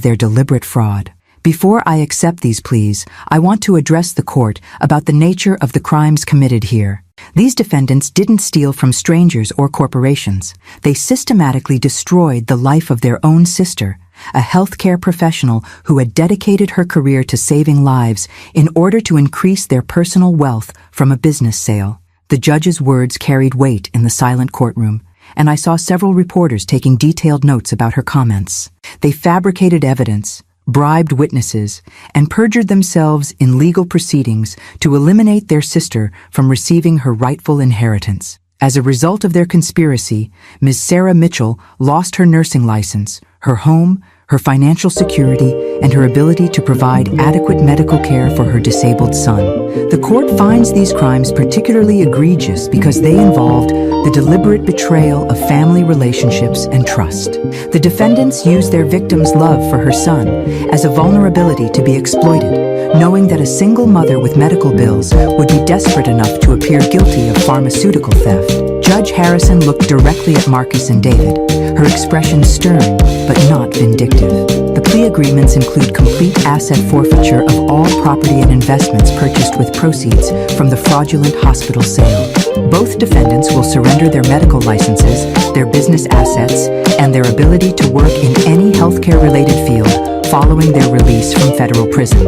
their deliberate fraud. Before I accept these pleas, I want to address the court about the nature of the crimes committed here. These defendants didn't steal from strangers or corporations. They systematically destroyed the life of their own sister, a healthcare professional who had dedicated her career to saving lives in order to increase their personal wealth from a business sale. The judge's words carried weight in the silent courtroom, and I saw several reporters taking detailed notes about her comments. They fabricated evidence, bribed witnesses, and perjured themselves in legal proceedings to eliminate their sister from receiving her rightful inheritance. As a result of their conspiracy, Ms. Sarah Mitchell lost her nursing license, her home, her financial security, and her ability to provide adequate medical care for her disabled son. The court finds these crimes particularly egregious because they involved the deliberate betrayal of family relationships and trust. The defendants used their victim's love for her son as a vulnerability to be exploited, knowing that a single mother with medical bills would be desperate enough to appear guilty of pharmaceutical theft. Judge Harrison looked directly at Marcus and David, her expression stern but not vindictive. The plea agreements include complete asset forfeiture of all property and investments purchased with proceeds from the fraudulent hospital sale. Both defendants will surrender their medical licenses, their business assets, and their ability to work in any healthcare-related field following their release from federal prison.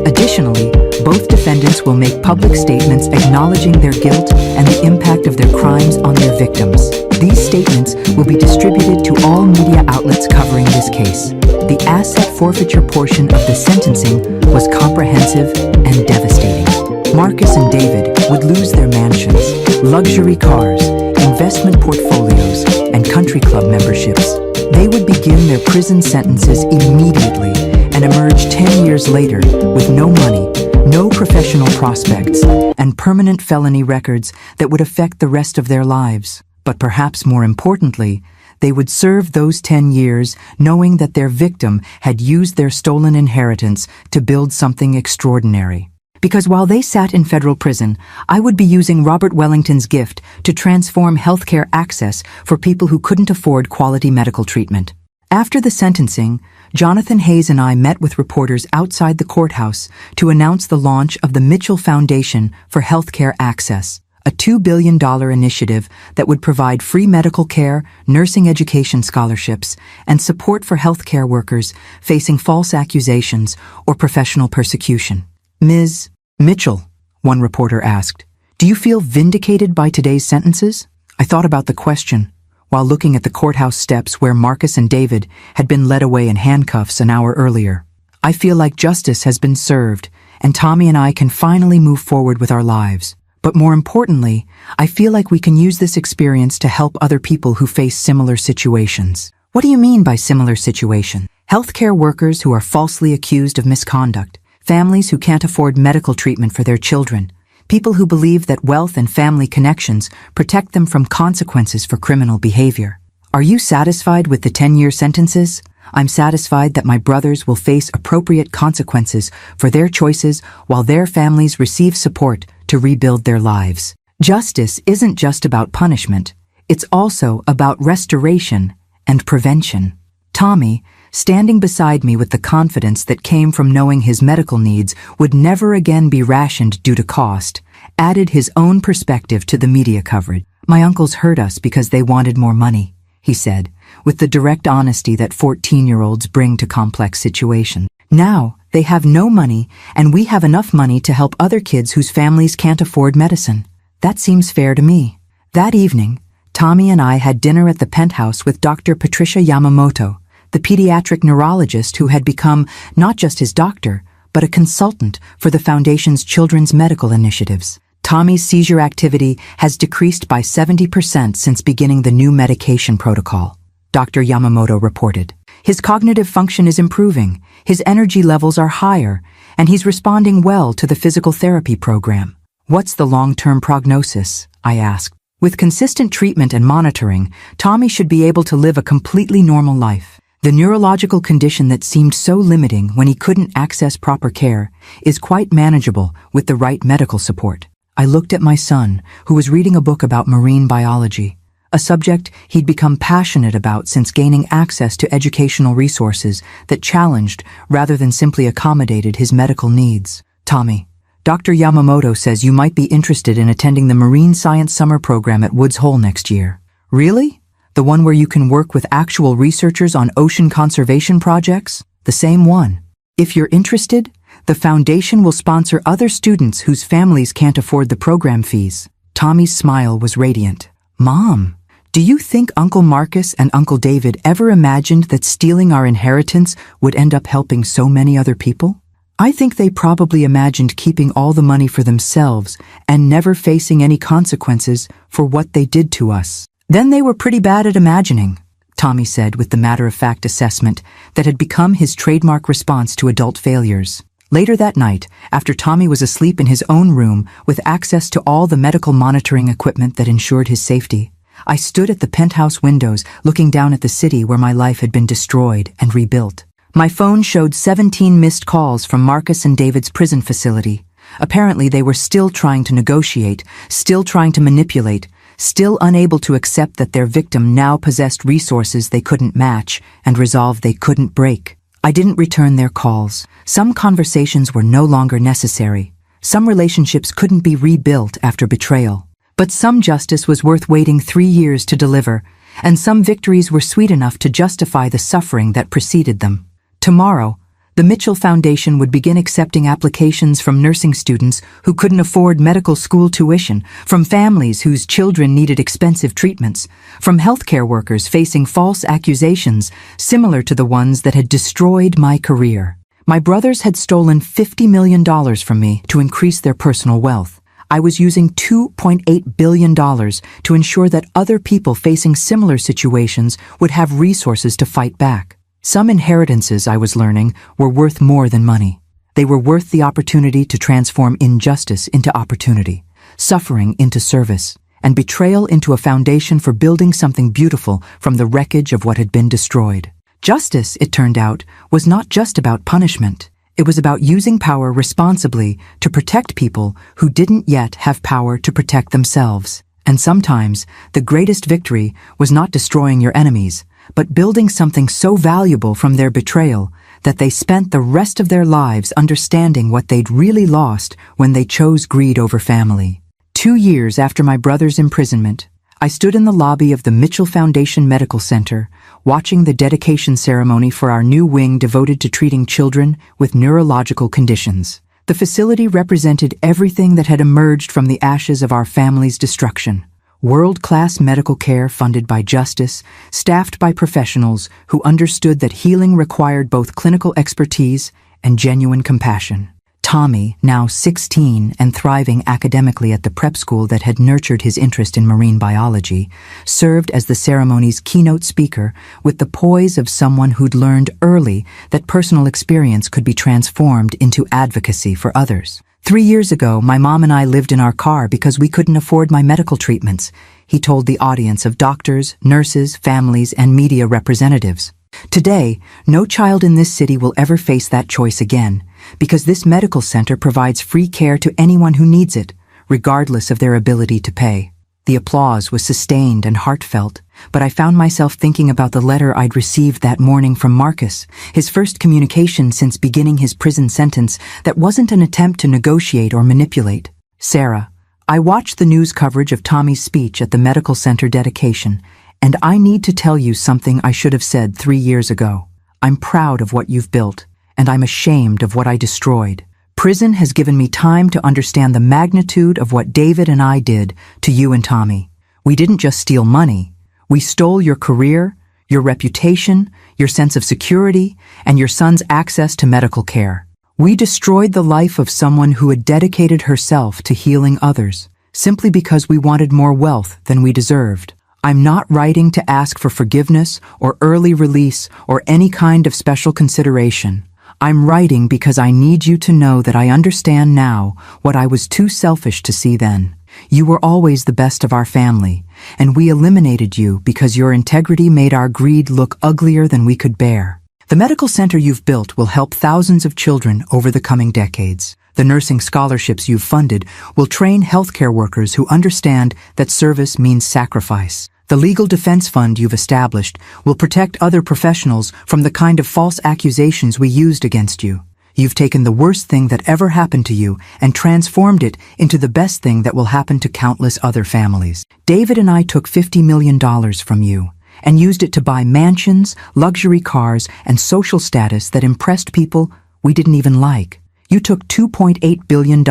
Additionally, both defendants will make public statements acknowledging their guilt and the impact of their crimes on their victims. These statements will be distributed to all media outlets covering this case. The asset forfeiture portion of the sentencing was comprehensive and devastating. Marcus and David would lose their mansions, luxury cars, investment portfolios, and country club memberships. They would begin their prison sentences immediately and emerge 10 years later with no money, no professional prospects, and permanent felony records that would affect the rest of their lives. But perhaps more importantly, they would serve those 10 years knowing that their victim had used their stolen inheritance to build something extraordinary. Because while they sat in federal prison, I would be using Robert Wellington's gift to transform healthcare access for people who couldn't afford quality medical treatment. After the sentencing, Jonathan Hayes and I met with reporters outside the courthouse to announce the launch of the Mitchell Foundation for Healthcare Access, a $2 billion initiative that would provide free medical care, nursing education scholarships, and support for healthcare workers facing false accusations or professional persecution. Ms. Mitchell, one reporter asked, do you feel vindicated by today's sentences? I thought about the question while looking at the courthouse steps where Marcus and David had been led away in handcuffs an hour earlier. I feel like justice has been served, and Tommy and I can finally move forward with our lives. But more importantly, I feel like we can use this experience to help other people who face similar situations. What do you mean by similar situation? Healthcare workers who are falsely accused of misconduct, families who can't afford medical treatment for their children, people who believe that wealth and family connections protect them from consequences for criminal behavior. Are you satisfied with the 10-year sentences? I'm satisfied that my brothers will face appropriate consequences for their choices while their families receive support to rebuild their lives. Justice isn't just about punishment. It's also about restoration and prevention. Tommy, standing beside me with the confidence that came from knowing his medical needs would never again be rationed due to cost, added his own perspective to the media coverage. My uncles hurt us because they wanted more money, he said, with the direct honesty that 14-year-olds bring to complex situations. Now, they have no money, and we have enough money to help other kids whose families can't afford medicine. That seems fair to me. That evening, Tommy and I had dinner at the penthouse with Dr. Patricia Yamamoto, the pediatric neurologist who had become not just his doctor, but a consultant for the Foundation's children's medical initiatives. Tommy's seizure activity has decreased by 70% since beginning the new medication protocol, Dr. Yamamoto reported. His cognitive function is improving, his energy levels are higher, and he's responding well to the physical therapy program. What's the long-term prognosis? I asked. With consistent treatment and monitoring, Tommy should be able to live a completely normal life. The neurological condition that seemed so limiting when he couldn't access proper care is quite manageable with the right medical support. I looked at my son, who was reading a book about marine biology, a subject he'd become passionate about since gaining access to educational resources that challenged rather than simply accommodated his medical needs. Tommy, Dr. Yamamoto says you might be interested in attending the Marine Science Summer Program at Woods Hole next year. Really? The one where you can work with actual researchers on ocean conservation projects? The same one. If you're interested, the foundation will sponsor other students whose families can't afford the program fees. Tommy's smile was radiant. Mom, do you think Uncle Marcus and Uncle David ever imagined that stealing our inheritance would end up helping so many other people? I think they probably imagined keeping all the money for themselves and never facing any consequences for what they did to us. Then they were pretty bad at imagining, Tommy said with the matter-of-fact assessment that had become his trademark response to adult failures. Later that night, after Tommy was asleep in his own room with access to all the medical monitoring equipment that ensured his safety, I stood at the penthouse windows looking down at the city where my life had been destroyed and rebuilt. My phone showed 17 missed calls from Marcus and David's prison facility. Apparently they were still trying to negotiate, still trying to manipulate, still unable to accept that their victim now possessed resources they couldn't match and resolve they couldn't break. I didn't return their calls. Some conversations were no longer necessary. Some relationships couldn't be rebuilt after betrayal. But some justice was worth waiting 3 years to deliver, and some victories were sweet enough to justify the suffering that preceded them. Tomorrow, the Mitchell Foundation would begin accepting applications from nursing students who couldn't afford medical school tuition, from families whose children needed expensive treatments, from healthcare workers facing false accusations similar to the ones that had destroyed my career. My brothers had stolen $50 million from me to increase their personal wealth. I was using $2.8 billion to ensure that other people facing similar situations would have resources to fight back. Some inheritances, I was learning, were worth more than money. They were worth the opportunity to transform injustice into opportunity, suffering into service, and betrayal into a foundation for building something beautiful from the wreckage of what had been destroyed. Justice, it turned out, was not just about punishment. It was about using power responsibly to protect people who didn't yet have power to protect themselves. And sometimes, the greatest victory was not destroying your enemies, but building something so valuable from their betrayal that they spent the rest of their lives understanding what they'd really lost when they chose greed over family. 2 years after my brother's imprisonment, I stood in the lobby of the Mitchell Foundation Medical Center, watching the dedication ceremony for our new wing devoted to treating children with neurological conditions. The facility represented everything that had emerged from the ashes of our family's destruction. World-class medical care funded by justice, staffed by professionals who understood that healing required both clinical expertise and genuine compassion. Tommy, now 16 and thriving academically at the prep school that had nurtured his interest in marine biology, served as the ceremony's keynote speaker with the poise of someone who'd learned early that personal experience could be transformed into advocacy for others. 3 years ago, my mom and I lived in our car because we couldn't afford my medical treatments, he told the audience of doctors, nurses, families, and media representatives. Today, no child in this city will ever face that choice again, because this medical center provides free care to anyone who needs it, regardless of their ability to pay. The applause was sustained and heartfelt, but I found myself thinking about the letter I'd received that morning from Marcus, his first communication since beginning his prison sentence that wasn't an attempt to negotiate or manipulate. Sarah, I watched the news coverage of Tommy's speech at the medical center dedication, and I need to tell you something I should have said 3 years ago. I'm proud of what you've built, and I'm ashamed of what I destroyed. Prison has given me time to understand the magnitude of what David and I did to you and Tommy. We didn't just steal money. We stole your career, your reputation, your sense of security, and your son's access to medical care. We destroyed the life of someone who had dedicated herself to healing others, simply because we wanted more wealth than we deserved. I'm not writing to ask for forgiveness or early release or any kind of special consideration. I'm writing because I need you to know that I understand now what I was too selfish to see then. You were always the best of our family, and we eliminated you because your integrity made our greed look uglier than we could bear. The medical center you've built will help thousands of children over the coming decades. The nursing scholarships you've funded will train healthcare workers who understand that service means sacrifice. The legal defense fund you've established will protect other professionals from the kind of false accusations we used against you. You've taken the worst thing that ever happened to you and transformed it into the best thing that will happen to countless other families. David and I took $50 million from you and used it to buy mansions, luxury cars, and social status that impressed people we didn't even like. You took $2.8 billion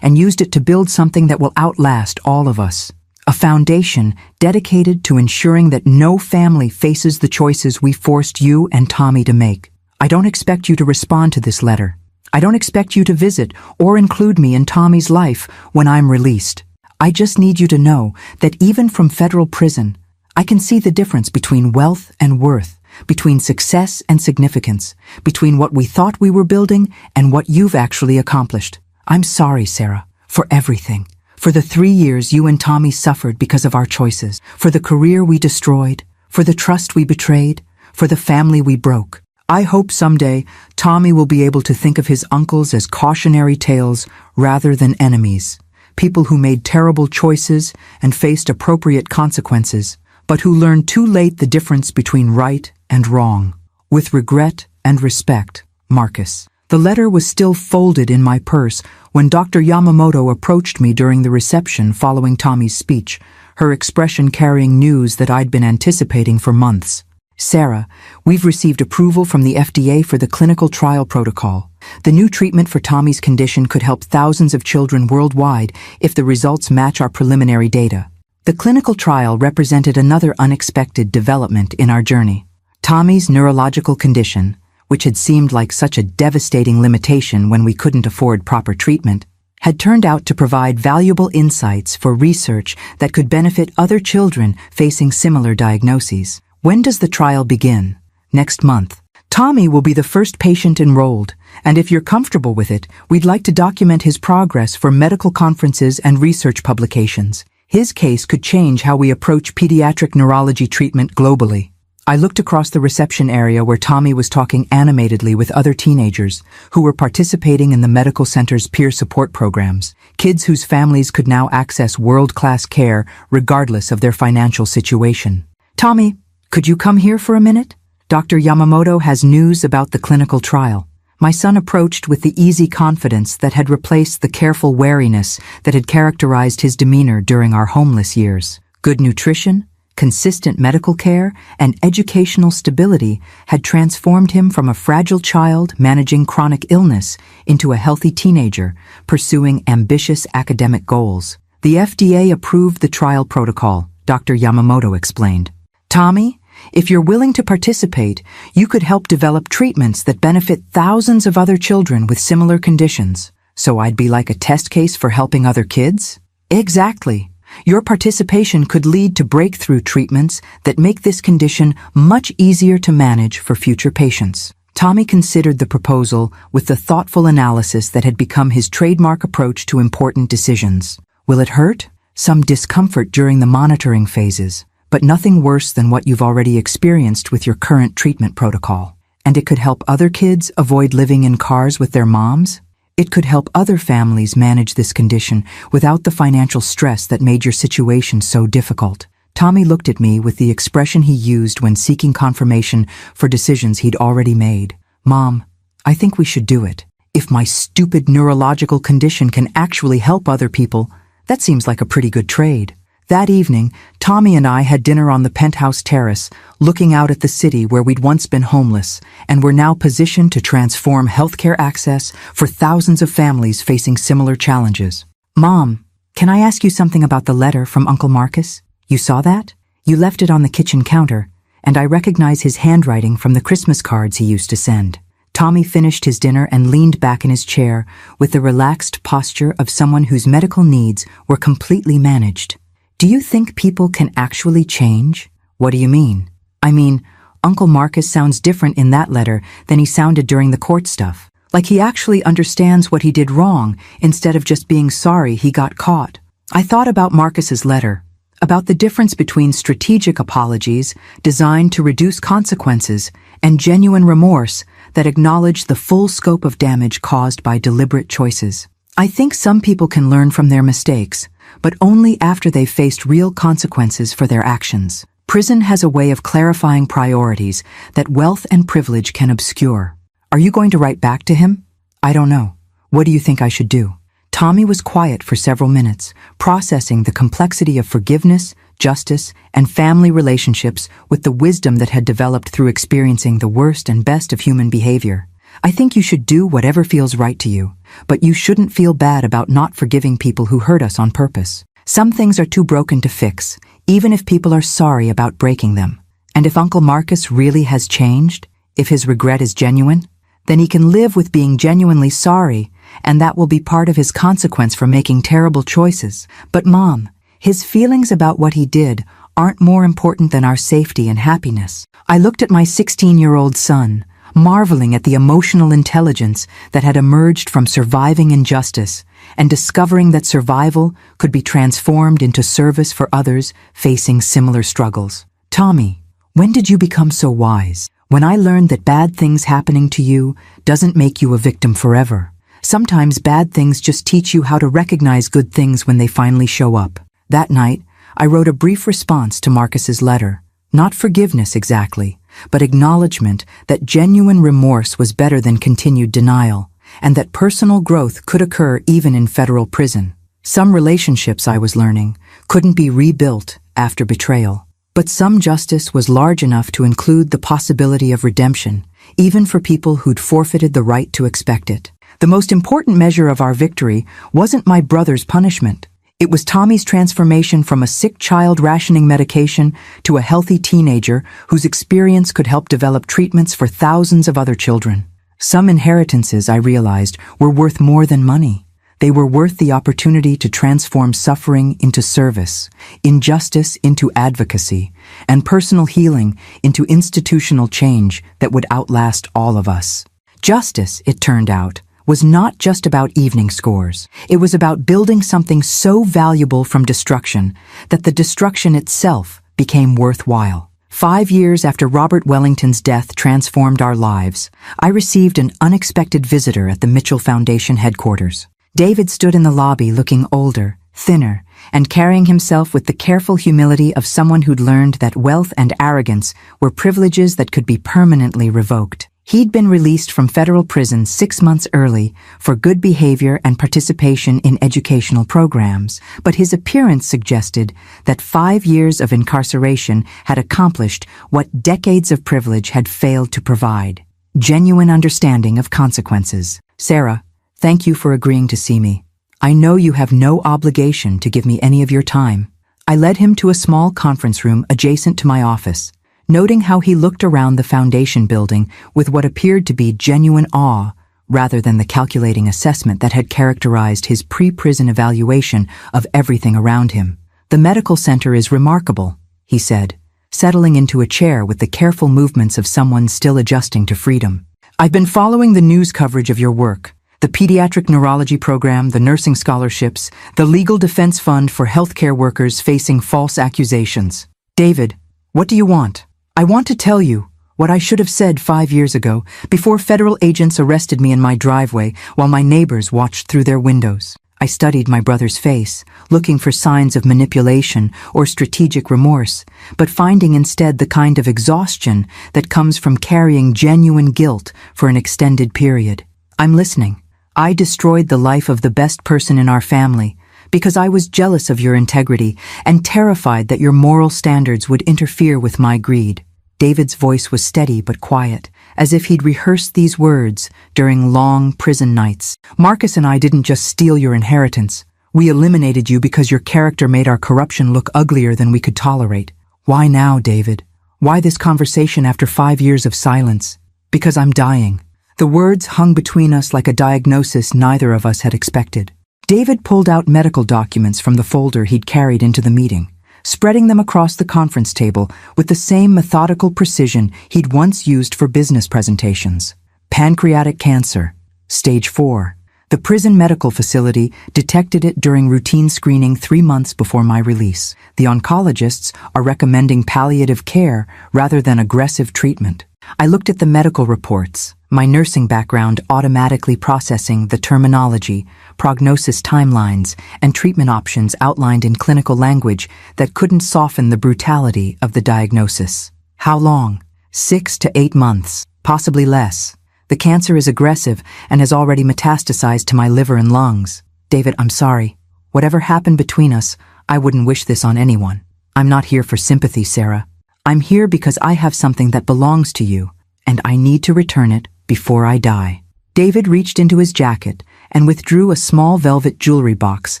and used it to build something that will outlast all of us. A foundation dedicated to ensuring that no family faces the choices we forced you and Tommy to make. I don't expect you to respond to this letter. I don't expect you to visit or include me in Tommy's life when I'm released. I just need you to know that even from federal prison, I can see the difference between wealth and worth, between success and significance, between what we thought we were building and what you've actually accomplished. I'm sorry, Sarah, for everything. For the 3 years you and Tommy suffered because of our choices, for the career we destroyed, for the trust we betrayed, for the family we broke. I hope someday Tommy will be able to think of his uncles as cautionary tales rather than enemies, people who made terrible choices and faced appropriate consequences, but who learned too late the difference between right and wrong. With regret and respect, Marcus. The letter was still folded in my purse when Dr. Yamamoto approached me during the reception following Tommy's speech, her expression carrying news that I'd been anticipating for months. Sarah, we've received approval from the FDA for the clinical trial protocol. The new treatment for Tommy's condition could help thousands of children worldwide if the results match our preliminary data. The clinical trial represented another unexpected development in our journey. Tommy's neurological condition, which had seemed like such a devastating limitation when we couldn't afford proper treatment, had turned out to provide valuable insights for research that could benefit other children facing similar diagnoses. When does the trial begin? Next month. Tommy will be the first patient enrolled, and if you're comfortable with it, we'd like to document his progress for medical conferences and research publications. His case could change how we approach pediatric neurology treatment globally. I looked across the reception area where Tommy was talking animatedly with other teenagers who were participating in the medical center's peer support programs, kids whose families could now access world-class care regardless of their financial situation. Tommy, could you come here for a minute? Dr. Yamamoto has news about the clinical trial. My son approached with the easy confidence that had replaced the careful wariness that had characterized his demeanor during our homeless years. Good nutrition, consistent medical care, and educational stability had transformed him from a fragile child managing chronic illness into a healthy teenager pursuing ambitious academic goals. The FDA approved the trial protocol, Dr. Yamamoto explained. Tommy, if you're willing to participate, you could help develop treatments that benefit thousands of other children with similar conditions. So I'd be like a test case for helping other kids? Exactly. Your participation could lead to breakthrough treatments that make this condition much easier to manage for future patients. Tommy considered the proposal with the thoughtful analysis that had become his trademark approach to important decisions. Will it hurt? Some discomfort during the monitoring phases, but nothing worse than what you've already experienced with your current treatment protocol. And it could help other kids avoid living in cars with their moms. It could help other families manage this condition without the financial stress that made your situation so difficult. Tommy looked at me with the expression he used when seeking confirmation for decisions he'd already made. Mom, I think we should do it. If my stupid neurological condition can actually help other people, that seems like a pretty good trade. That evening, Tommy and I had dinner on the penthouse terrace, looking out at the city where we'd once been homeless and were now positioned to transform healthcare access for thousands of families facing similar challenges. Mom, can I ask you something about the letter from Uncle Marcus? You saw that? You left it on the kitchen counter, and I recognize his handwriting from the Christmas cards he used to send. Tommy finished his dinner and leaned back in his chair with the relaxed posture of someone whose medical needs were completely managed. Do you think people can actually change? What do you mean? I mean, Uncle Marcus sounds different in that letter than he sounded during the court stuff. Like he actually understands what he did wrong instead of just being sorry he got caught. I thought about Marcus's letter, about the difference between strategic apologies designed to reduce consequences and genuine remorse that acknowledge the full scope of damage caused by deliberate choices. I think some people can learn from their mistakes, but only after they've faced real consequences for their actions. Prison has a way of clarifying priorities that wealth and privilege can obscure. Are you going to write back to him? I don't know. What do you think I should do? Tommy was quiet for several minutes, processing the complexity of forgiveness, justice, and family relationships with the wisdom that had developed through experiencing the worst and best of human behavior. I think you should do whatever feels right to you, but you shouldn't feel bad about not forgiving people who hurt us on purpose. Some things are too broken to fix, even if people are sorry about breaking them. And if Uncle Marcus really has changed, if his regret is genuine, then he can live with being genuinely sorry, and that will be part of his consequence for making terrible choices. But Mom, his feelings about what he did aren't more important than our safety and happiness. I looked at my 16-year-old son, marveling at the emotional intelligence that had emerged from surviving injustice and discovering that survival could be transformed into service for others facing similar struggles. Tommy, when did you become so wise? When I learned that bad things happening to you doesn't make you a victim forever. Sometimes bad things just teach you how to recognize good things when they finally show up. That night, I wrote a brief response to Marcus's letter. Not forgiveness exactly, but acknowledgement that genuine remorse was better than continued denial, and that personal growth could occur even in federal prison. Some relationships, I was learning, couldn't be rebuilt after betrayal. But some justice was large enough to include the possibility of redemption, even for people who'd forfeited the right to expect it. The most important measure of our victory wasn't my brother's punishment. It was Tommy's transformation from a sick child rationing medication to a healthy teenager whose experience could help develop treatments for thousands of other children. Some inheritances, I realized, were worth more than money. They were worth the opportunity to transform suffering into service, injustice into advocacy, and personal healing into institutional change that would outlast all of us. Justice, it turned out, was not just about evening scores. It was about building something so valuable from destruction that the destruction itself became worthwhile. 5 years after Robert Wellington's death transformed our lives, I received an unexpected visitor at the Mitchell Foundation headquarters. David stood in the lobby looking older, thinner, and carrying himself with the careful humility of someone who'd learned that wealth and arrogance were privileges that could be permanently revoked. He'd been released from federal prison 6 months early for good behavior and participation in educational programs, but his appearance suggested that 5 years of incarceration had accomplished what decades of privilege had failed to provide: genuine understanding of consequences. Sarah, thank you for agreeing to see me. I know you have no obligation to give me any of your time. I led him to a small conference room adjacent to my office, noting how he looked around the foundation building with what appeared to be genuine awe rather than the calculating assessment that had characterized his pre-prison evaluation of everything around him. The medical center is remarkable, he said, settling into a chair with the careful movements of someone still adjusting to freedom. I've been following the news coverage of your work. The pediatric neurology program, the nursing scholarships, the legal defense fund for healthcare workers facing false accusations. David, what do you want? I want to tell you what I should have said 5 years ago, before federal agents arrested me in my driveway while my neighbors watched through their windows. I studied my brother's face, looking for signs of manipulation or strategic remorse, but finding instead the kind of exhaustion that comes from carrying genuine guilt for an extended period. I'm listening. I destroyed the life of the best person in our family because I was jealous of your integrity and terrified that your moral standards would interfere with my greed. David's voice was steady but quiet, as if he'd rehearsed these words during long prison nights. Marcus and I didn't just steal your inheritance. We eliminated you because your character made our corruption look uglier than we could tolerate. Why now, David? Why this conversation after 5 years of silence? Because I'm dying. The words hung between us like a diagnosis neither of us had expected. David pulled out medical documents from the folder he'd carried into the meeting, spreading them across the conference table with the same methodical precision he'd once used for business presentations. Pancreatic cancer, stage 4. The prison medical facility detected it during routine screening 3 months before my release. The oncologists are recommending palliative care rather than aggressive treatment. I looked at the medical reports, my nursing background automatically processing the terminology, prognosis timelines, and treatment options outlined in clinical language that couldn't soften the brutality of the diagnosis. How long? 6 to 8 months, possibly less. The cancer is aggressive and has already metastasized to my liver and lungs. David, I'm sorry. Whatever happened between us, I wouldn't wish this on anyone. I'm not here for sympathy, Sarah. I'm here because I have something that belongs to you, and I need to return it before I die. David reached into his jacket and withdrew a small velvet jewelry box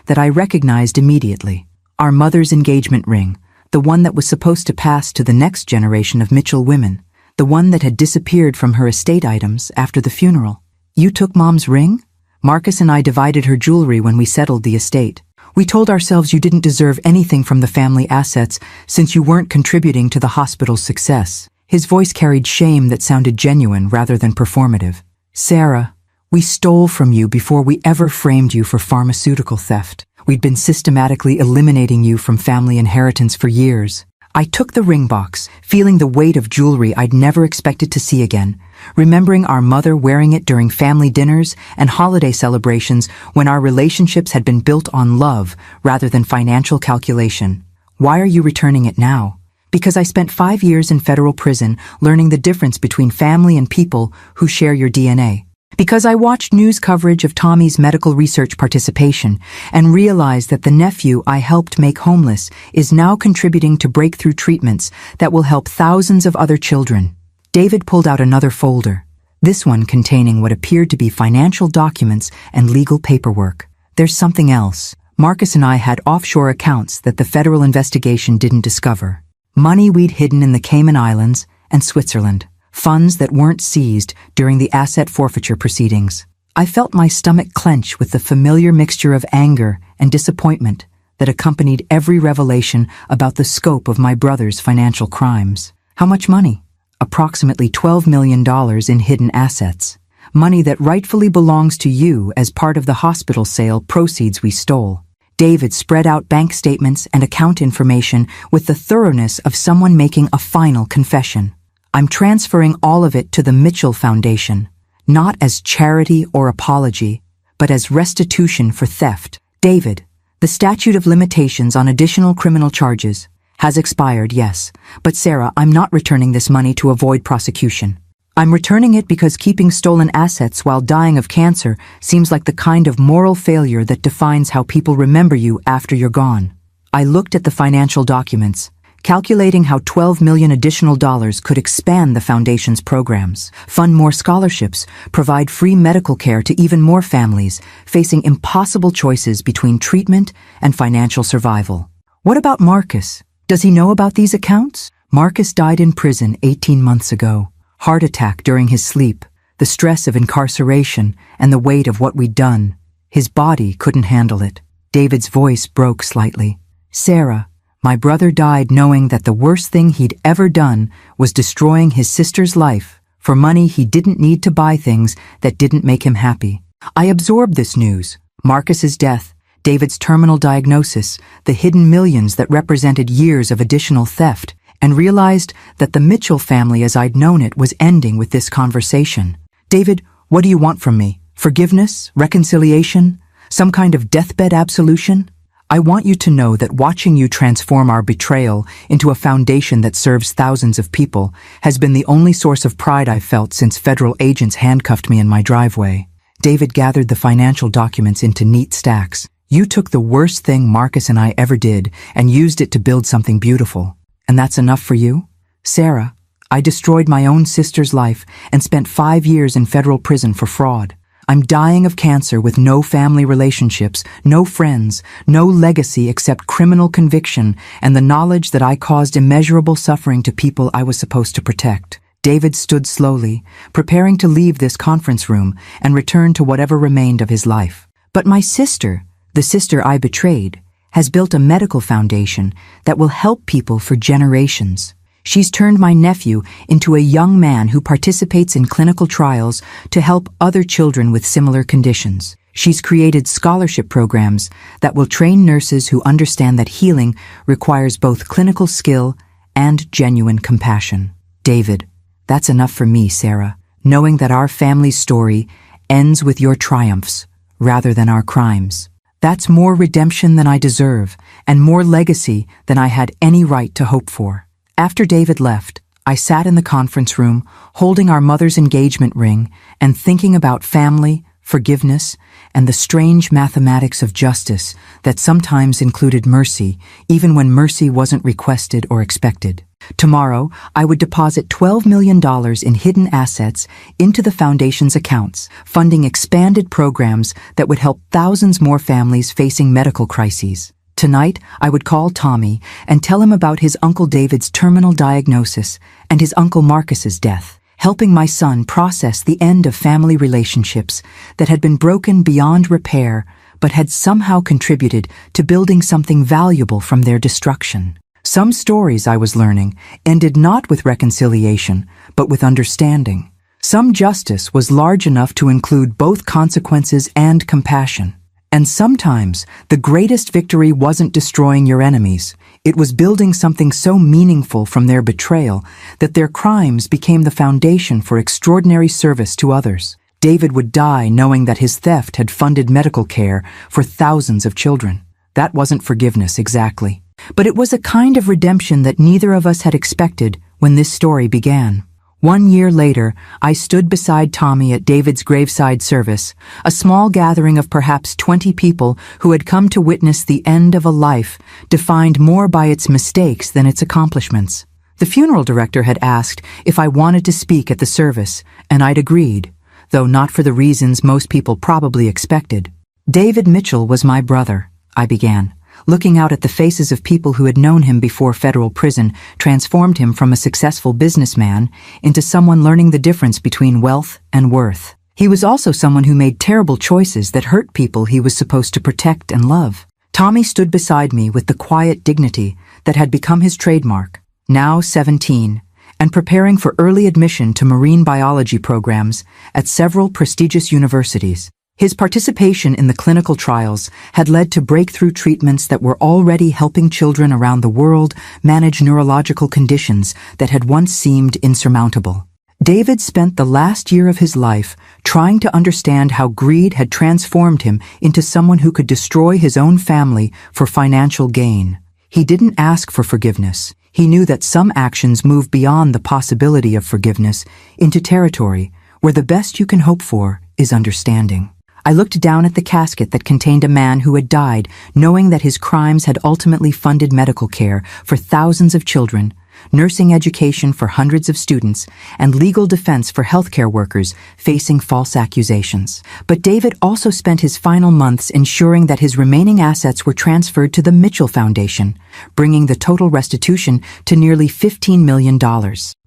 that I recognized immediately. Our mother's engagement ring, the one that was supposed to pass to the next generation of Mitchell women, the one that had disappeared from her estate items after the funeral. You took Mom's ring? Marcus and I divided her jewelry when we settled the estate. We told ourselves you didn't deserve anything from the family assets since you weren't contributing to the hospital's success. His voice carried shame that sounded genuine rather than performative. Sarah, we stole from you before we ever framed you for pharmaceutical theft. We'd been systematically eliminating you from family inheritance for years. I took the ring box, feeling the weight of jewelry I'd never expected to see again, remembering our mother wearing it during family dinners and holiday celebrations when our relationships had been built on love rather than financial calculation. Why are you returning it now? Because I spent 5 years in federal prison learning the difference between family and people who share your DNA. Because I watched news coverage of Tommy's medical research participation and realized that the nephew I helped make homeless is now contributing to breakthrough treatments that will help thousands of other children. David pulled out another folder, this one containing what appeared to be financial documents and legal paperwork. There's something else. Marcus and I had offshore accounts that the federal investigation didn't discover. Money we'd hidden in the Cayman Islands and Switzerland. Funds that weren't seized during the asset forfeiture proceedings. I felt my stomach clench with the familiar mixture of anger and disappointment that accompanied every revelation about the scope of my brother's financial crimes. How much money? Approximately $12 million in hidden assets. Money that rightfully belongs to you as part of the hospital sale proceeds we stole. David spread out bank statements and account information with the thoroughness of someone making a final confession. I'm transferring all of it to the Mitchell Foundation, not as charity or apology, but as restitution for theft. David, the statute of limitations on additional criminal charges has expired, yes, but Sarah, I'm not returning this money to avoid prosecution. I'm returning it because keeping stolen assets while dying of cancer seems like the kind of moral failure that defines how people remember you after you're gone. I looked at the financial documents, calculating how $12 million additional dollars could expand the foundation's programs, fund more scholarships, provide free medical care to even more families facing impossible choices between treatment and financial survival. What about Marcus? Does he know about these accounts? Marcus died in prison 18 months ago. Heart attack during his sleep, the stress of incarceration, and the weight of what we'd done. His body couldn't handle it. David's voice broke slightly. Sarah, my brother died knowing that the worst thing he'd ever done was destroying his sister's life for money he didn't need to buy things that didn't make him happy. I absorbed this news, Marcus's death, David's terminal diagnosis, the hidden millions that represented years of additional theft, and realized that the Mitchell family as I'd known it was ending with this conversation. "David, what do you want from me? Forgiveness? Reconciliation? Some kind of deathbed absolution? I want you to know that watching you transform our betrayal into a foundation that serves thousands of people has been the only source of pride I've felt since federal agents handcuffed me in my driveway." David gathered the financial documents into neat stacks. "You took the worst thing Marcus and I ever did and used it to build something beautiful. And that's enough for you? Sarah, I destroyed my own sister's life and spent 5 years in federal prison for fraud. I'm dying of cancer with no family relationships, no friends, no legacy except criminal conviction and the knowledge that I caused immeasurable suffering to people I was supposed to protect." David stood slowly, preparing to leave this conference room and return to whatever remained of his life. "But my sister, the sister I betrayed, has built a medical foundation that will help people for generations. She's turned my nephew into a young man who participates in clinical trials to help other children with similar conditions. She's created scholarship programs that will train nurses who understand that healing requires both clinical skill and genuine compassion." David, that's enough for me, Sarah, knowing that our family's story ends with your triumphs rather than our crimes. That's more redemption than I deserve and more legacy than I had any right to hope for. After David left, I sat in the conference room, holding our mother's engagement ring and thinking about family, forgiveness, and the strange mathematics of justice that sometimes included mercy, even when mercy wasn't requested or expected. Tomorrow, I would deposit $12 million in hidden assets into the foundation's accounts, funding expanded programs that would help thousands more families facing medical crises. Tonight, I would call Tommy and tell him about his Uncle David's terminal diagnosis and his Uncle Marcus's death, helping my son process the end of family relationships that had been broken beyond repair but had somehow contributed to building something valuable from their destruction. Some stories, I was learning, ended not with reconciliation, but with understanding. Some justice was large enough to include both consequences and compassion. And sometimes, the greatest victory wasn't destroying your enemies. It was building something so meaningful from their betrayal that their crimes became the foundation for extraordinary service to others. David would die knowing that his theft had funded medical care for thousands of children. That wasn't forgiveness exactly. But it was a kind of redemption that neither of us had expected when this story began. 1 year later, I stood beside Tommy at David's graveside service, a small gathering of perhaps 20 people who had come to witness the end of a life defined more by its mistakes than its accomplishments. The funeral director had asked if I wanted to speak at the service, and I'd agreed, though not for the reasons most people probably expected. "David Mitchell was my brother," I began, looking out at the faces of people who had known him before federal prison transformed him from a successful businessman into someone learning the difference between wealth and worth. He was also someone who made terrible choices that hurt people he was supposed to protect and love. Tommy stood beside me with the quiet dignity that had become his trademark, now 17, and preparing for early admission to marine biology programs at several prestigious universities. His participation in the clinical trials had led to breakthrough treatments that were already helping children around the world manage neurological conditions that had once seemed insurmountable. David spent the last year of his life trying to understand how greed had transformed him into someone who could destroy his own family for financial gain. He didn't ask for forgiveness. He knew that some actions move beyond the possibility of forgiveness into territory where the best you can hope for is understanding. I looked down at the casket that contained a man who had died, knowing that his crimes had ultimately funded medical care for thousands of children, nursing education for hundreds of students, and legal defense for healthcare workers facing false accusations. But David also spent his final months ensuring that his remaining assets were transferred to the Mitchell Foundation, bringing the total restitution to nearly $15 million.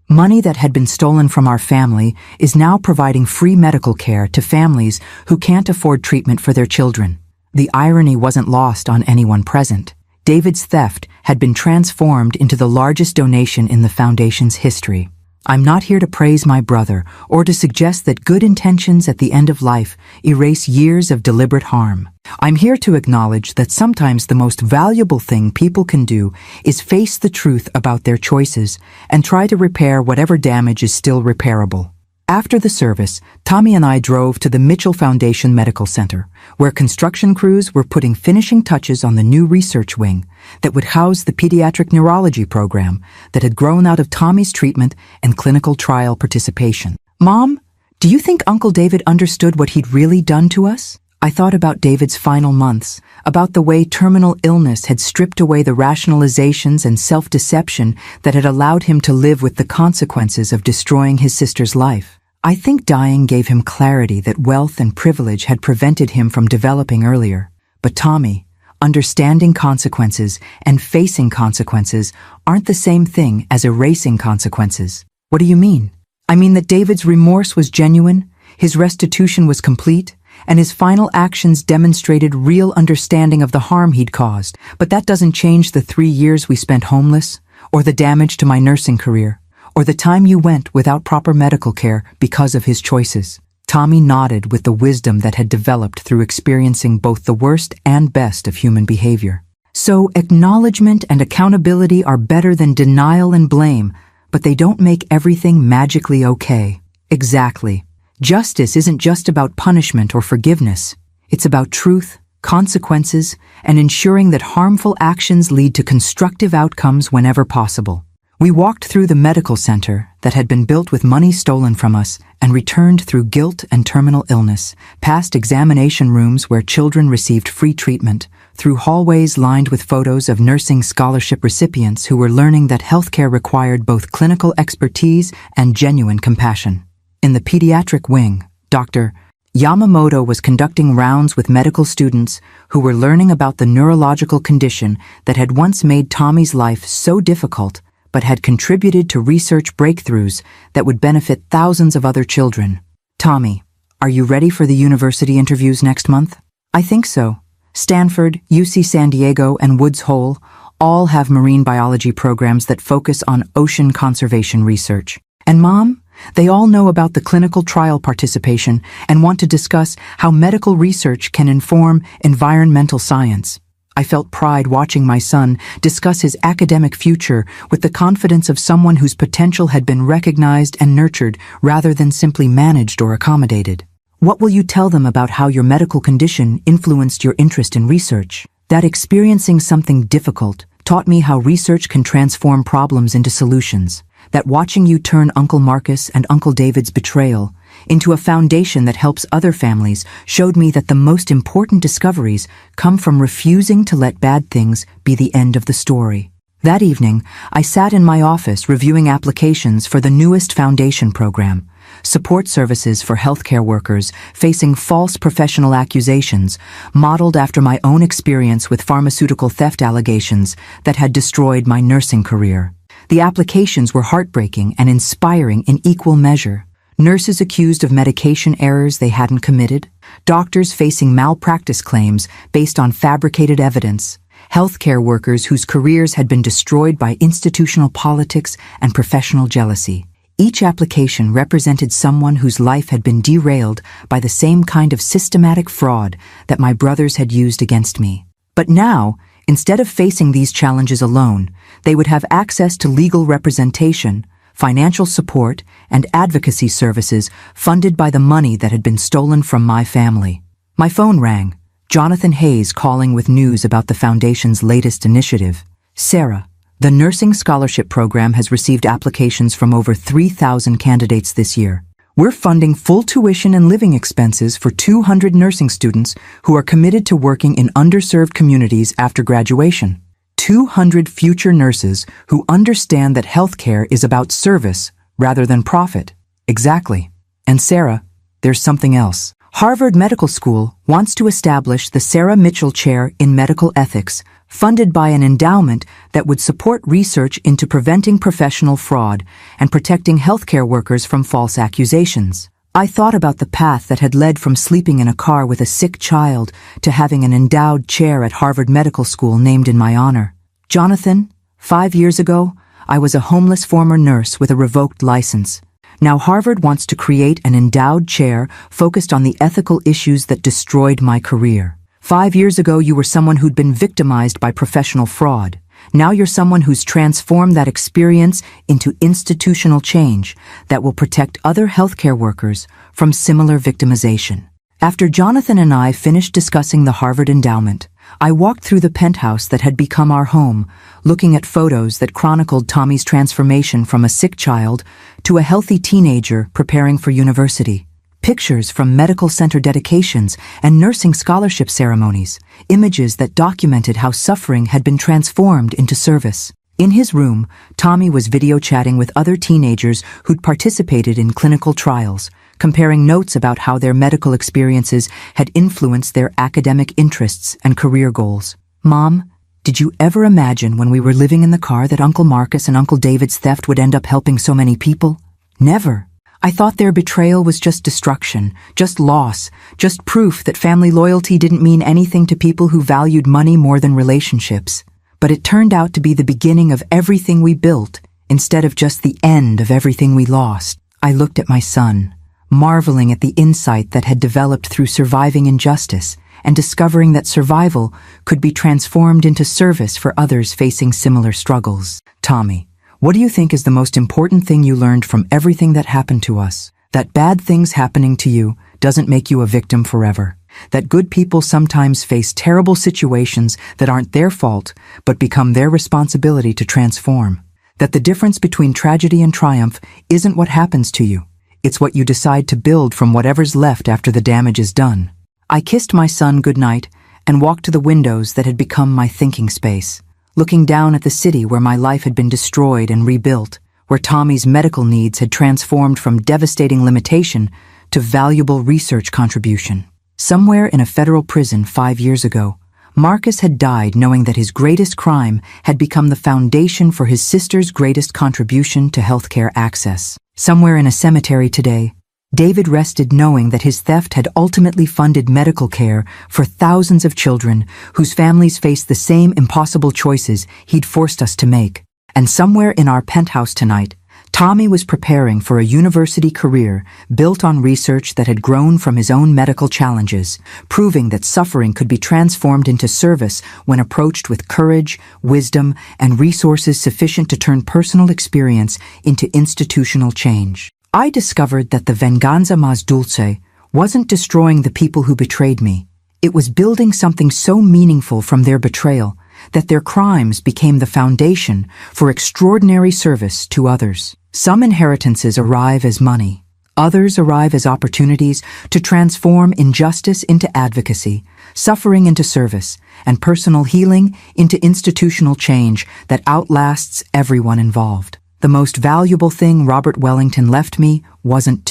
Money that had been stolen from our family is now providing free medical care to families who can't afford treatment for their children. The irony wasn't lost on anyone present. David's theft had been transformed into the largest donation in the foundation's history. I'm not here to praise my brother or to suggest that good intentions at the end of life erase years of deliberate harm. I'm here to acknowledge that sometimes the most valuable thing people can do is face the truth about their choices and try to repair whatever damage is still repairable. After the service, Tommy and I drove to the Mitchell Foundation Medical Center, where construction crews were putting finishing touches on the new research wing that would house the pediatric neurology program that had grown out of Tommy's treatment and clinical trial participation. Mom, do you think Uncle David understood what he'd really done to us? I thought about David's final months, about the way terminal illness had stripped away the rationalizations and self-deception that had allowed him to live with the consequences of destroying his sister's life. I think dying gave him clarity that wealth and privilege had prevented him from developing earlier. But Tommy, understanding consequences and facing consequences aren't the same thing as erasing consequences. What do you mean? I mean that David's remorse was genuine, his restitution was complete, and his final actions demonstrated real understanding of the harm he'd caused. But that doesn't change the 3 years we spent homeless, or the damage to my nursing career, or the time you went without proper medical care because of his choices. Tommy nodded with the wisdom that had developed through experiencing both the worst and best of human behavior. So acknowledgement and accountability are better than denial and blame, but they don't make everything magically okay. Exactly. Justice isn't just about punishment or forgiveness. It's about truth, consequences, and ensuring that harmful actions lead to constructive outcomes whenever possible. We walked through the medical center that had been built with money stolen from us and returned through guilt and terminal illness, past examination rooms where children received free treatment, through hallways lined with photos of nursing scholarship recipients who were learning that healthcare required both clinical expertise and genuine compassion. In the pediatric wing, Dr. Yamamoto was conducting rounds with medical students who were learning about the neurological condition that had once made Tommy's life so difficult but had contributed to research breakthroughs that would benefit thousands of other children. Tommy, are you ready for the university interviews next month? I think so. Stanford, UC San Diego, and Woods Hole all have marine biology programs that focus on ocean conservation research. And Mom, they all know about the clinical trial participation and want to discuss how medical research can inform environmental science. I felt pride watching my son discuss his academic future with the confidence of someone whose potential had been recognized and nurtured rather than simply managed or accommodated. What will you tell them about how your medical condition influenced your interest in research? That experiencing something difficult taught me how research can transform problems into solutions. That watching you turn Uncle Marcus and Uncle David's betrayal into a foundation that helps other families showed me that the most important discoveries come from refusing to let bad things be the end of the story. That evening, I sat in my office reviewing applications for the newest foundation program, support services for healthcare workers facing false professional accusations, modeled after my own experience with pharmaceutical theft allegations that had destroyed my nursing career. The applications were heartbreaking and inspiring in equal measure. Nurses accused of medication errors they hadn't committed, doctors facing malpractice claims based on fabricated evidence, healthcare workers whose careers had been destroyed by institutional politics and professional jealousy. Each application represented someone whose life had been derailed by the same kind of systematic fraud that my brothers had used against me. But now, instead of facing these challenges alone, they would have access to legal representation, financial support, and advocacy services funded by the money that had been stolen from my family. My phone rang, Jonathan Hayes calling with news about the Foundation's latest initiative. Sarah, the nursing scholarship program has received applications from over 3,000 candidates this year. We're funding full tuition and living expenses for 200 nursing students who are committed to working in underserved communities after graduation. 200 future nurses who understand that healthcare is about service rather than profit. Exactly. And Sarah, there's something else. Harvard Medical School wants to establish the Sarah Mitchell Chair in Medical Ethics, funded by an endowment that would support research into preventing professional fraud and protecting healthcare workers from false accusations. I thought about the path that had led from sleeping in a car with a sick child to having an endowed chair at Harvard Medical School named in my honor. Jonathan, 5 years ago, I was a homeless former nurse with a revoked license. Now Harvard wants to create an endowed chair focused on the ethical issues that destroyed my career. 5 years ago, you were someone who'd been victimized by professional fraud. Now you're someone who's transformed that experience into institutional change that will protect other healthcare workers from similar victimization. After Jonathan and I finished discussing the Harvard endowment, I walked through the penthouse that had become our home, looking at photos that chronicled Tommy's transformation from a sick child to a healthy teenager preparing for university. Pictures from medical center dedications and nursing scholarship ceremonies, images that documented how suffering had been transformed into service. In his room, Tommy was video chatting with other teenagers who'd participated in clinical trials, comparing notes about how their medical experiences had influenced their academic interests and career goals. "Mom, did you ever imagine when we were living in the car that Uncle Marcus and Uncle David's theft would end up helping so many people? Never. I thought their betrayal was just destruction, just loss, just proof that family loyalty didn't mean anything to people who valued money more than relationships. But it turned out to be the beginning of everything we built, instead of just the end of everything we lost." I looked at my son, marveling at the insight that had developed through surviving injustice and discovering that survival could be transformed into service for others facing similar struggles. "Tommy, what do you think is the most important thing you learned from everything that happened to us? That bad things happening to you doesn't make you a victim forever. That good people sometimes face terrible situations that aren't their fault, but become their responsibility to transform. That the difference between tragedy and triumph isn't what happens to you. It's what you decide to build from whatever's left after the damage is done." I kissed my son goodnight and walked to the windows that had become my thinking space, looking down at the city where my life had been destroyed and rebuilt, where Tommy's medical needs had transformed from devastating limitation to valuable research contribution. Somewhere in a federal prison 5 years ago, Marcus had died knowing that his greatest crime had become the foundation for his sister's greatest contribution to healthcare access. Somewhere in a cemetery today, David rested knowing that his theft had ultimately funded medical care for thousands of children whose families faced the same impossible choices he'd forced us to make. And somewhere in our penthouse tonight, Tommy was preparing for a university career built on research that had grown from his own medical challenges, proving that suffering could be transformed into service when approached with courage, wisdom, and resources sufficient to turn personal experience into institutional change. I discovered that the venganza más dulce wasn't destroying the people who betrayed me. It was building something so meaningful from their betrayal that their crimes became the foundation for extraordinary service to others. Some inheritances arrive as money. Others arrive as opportunities to transform injustice into advocacy, suffering into service, and personal healing into institutional change that outlasts everyone involved. The most valuable thing Robert Wellington left me wasn't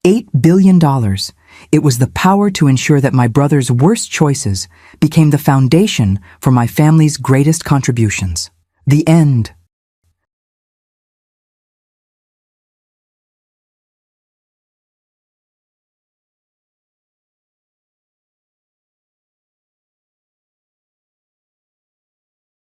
$8 billion. It was the power to ensure that my brother's worst choices became the foundation for my family's greatest contributions. The end.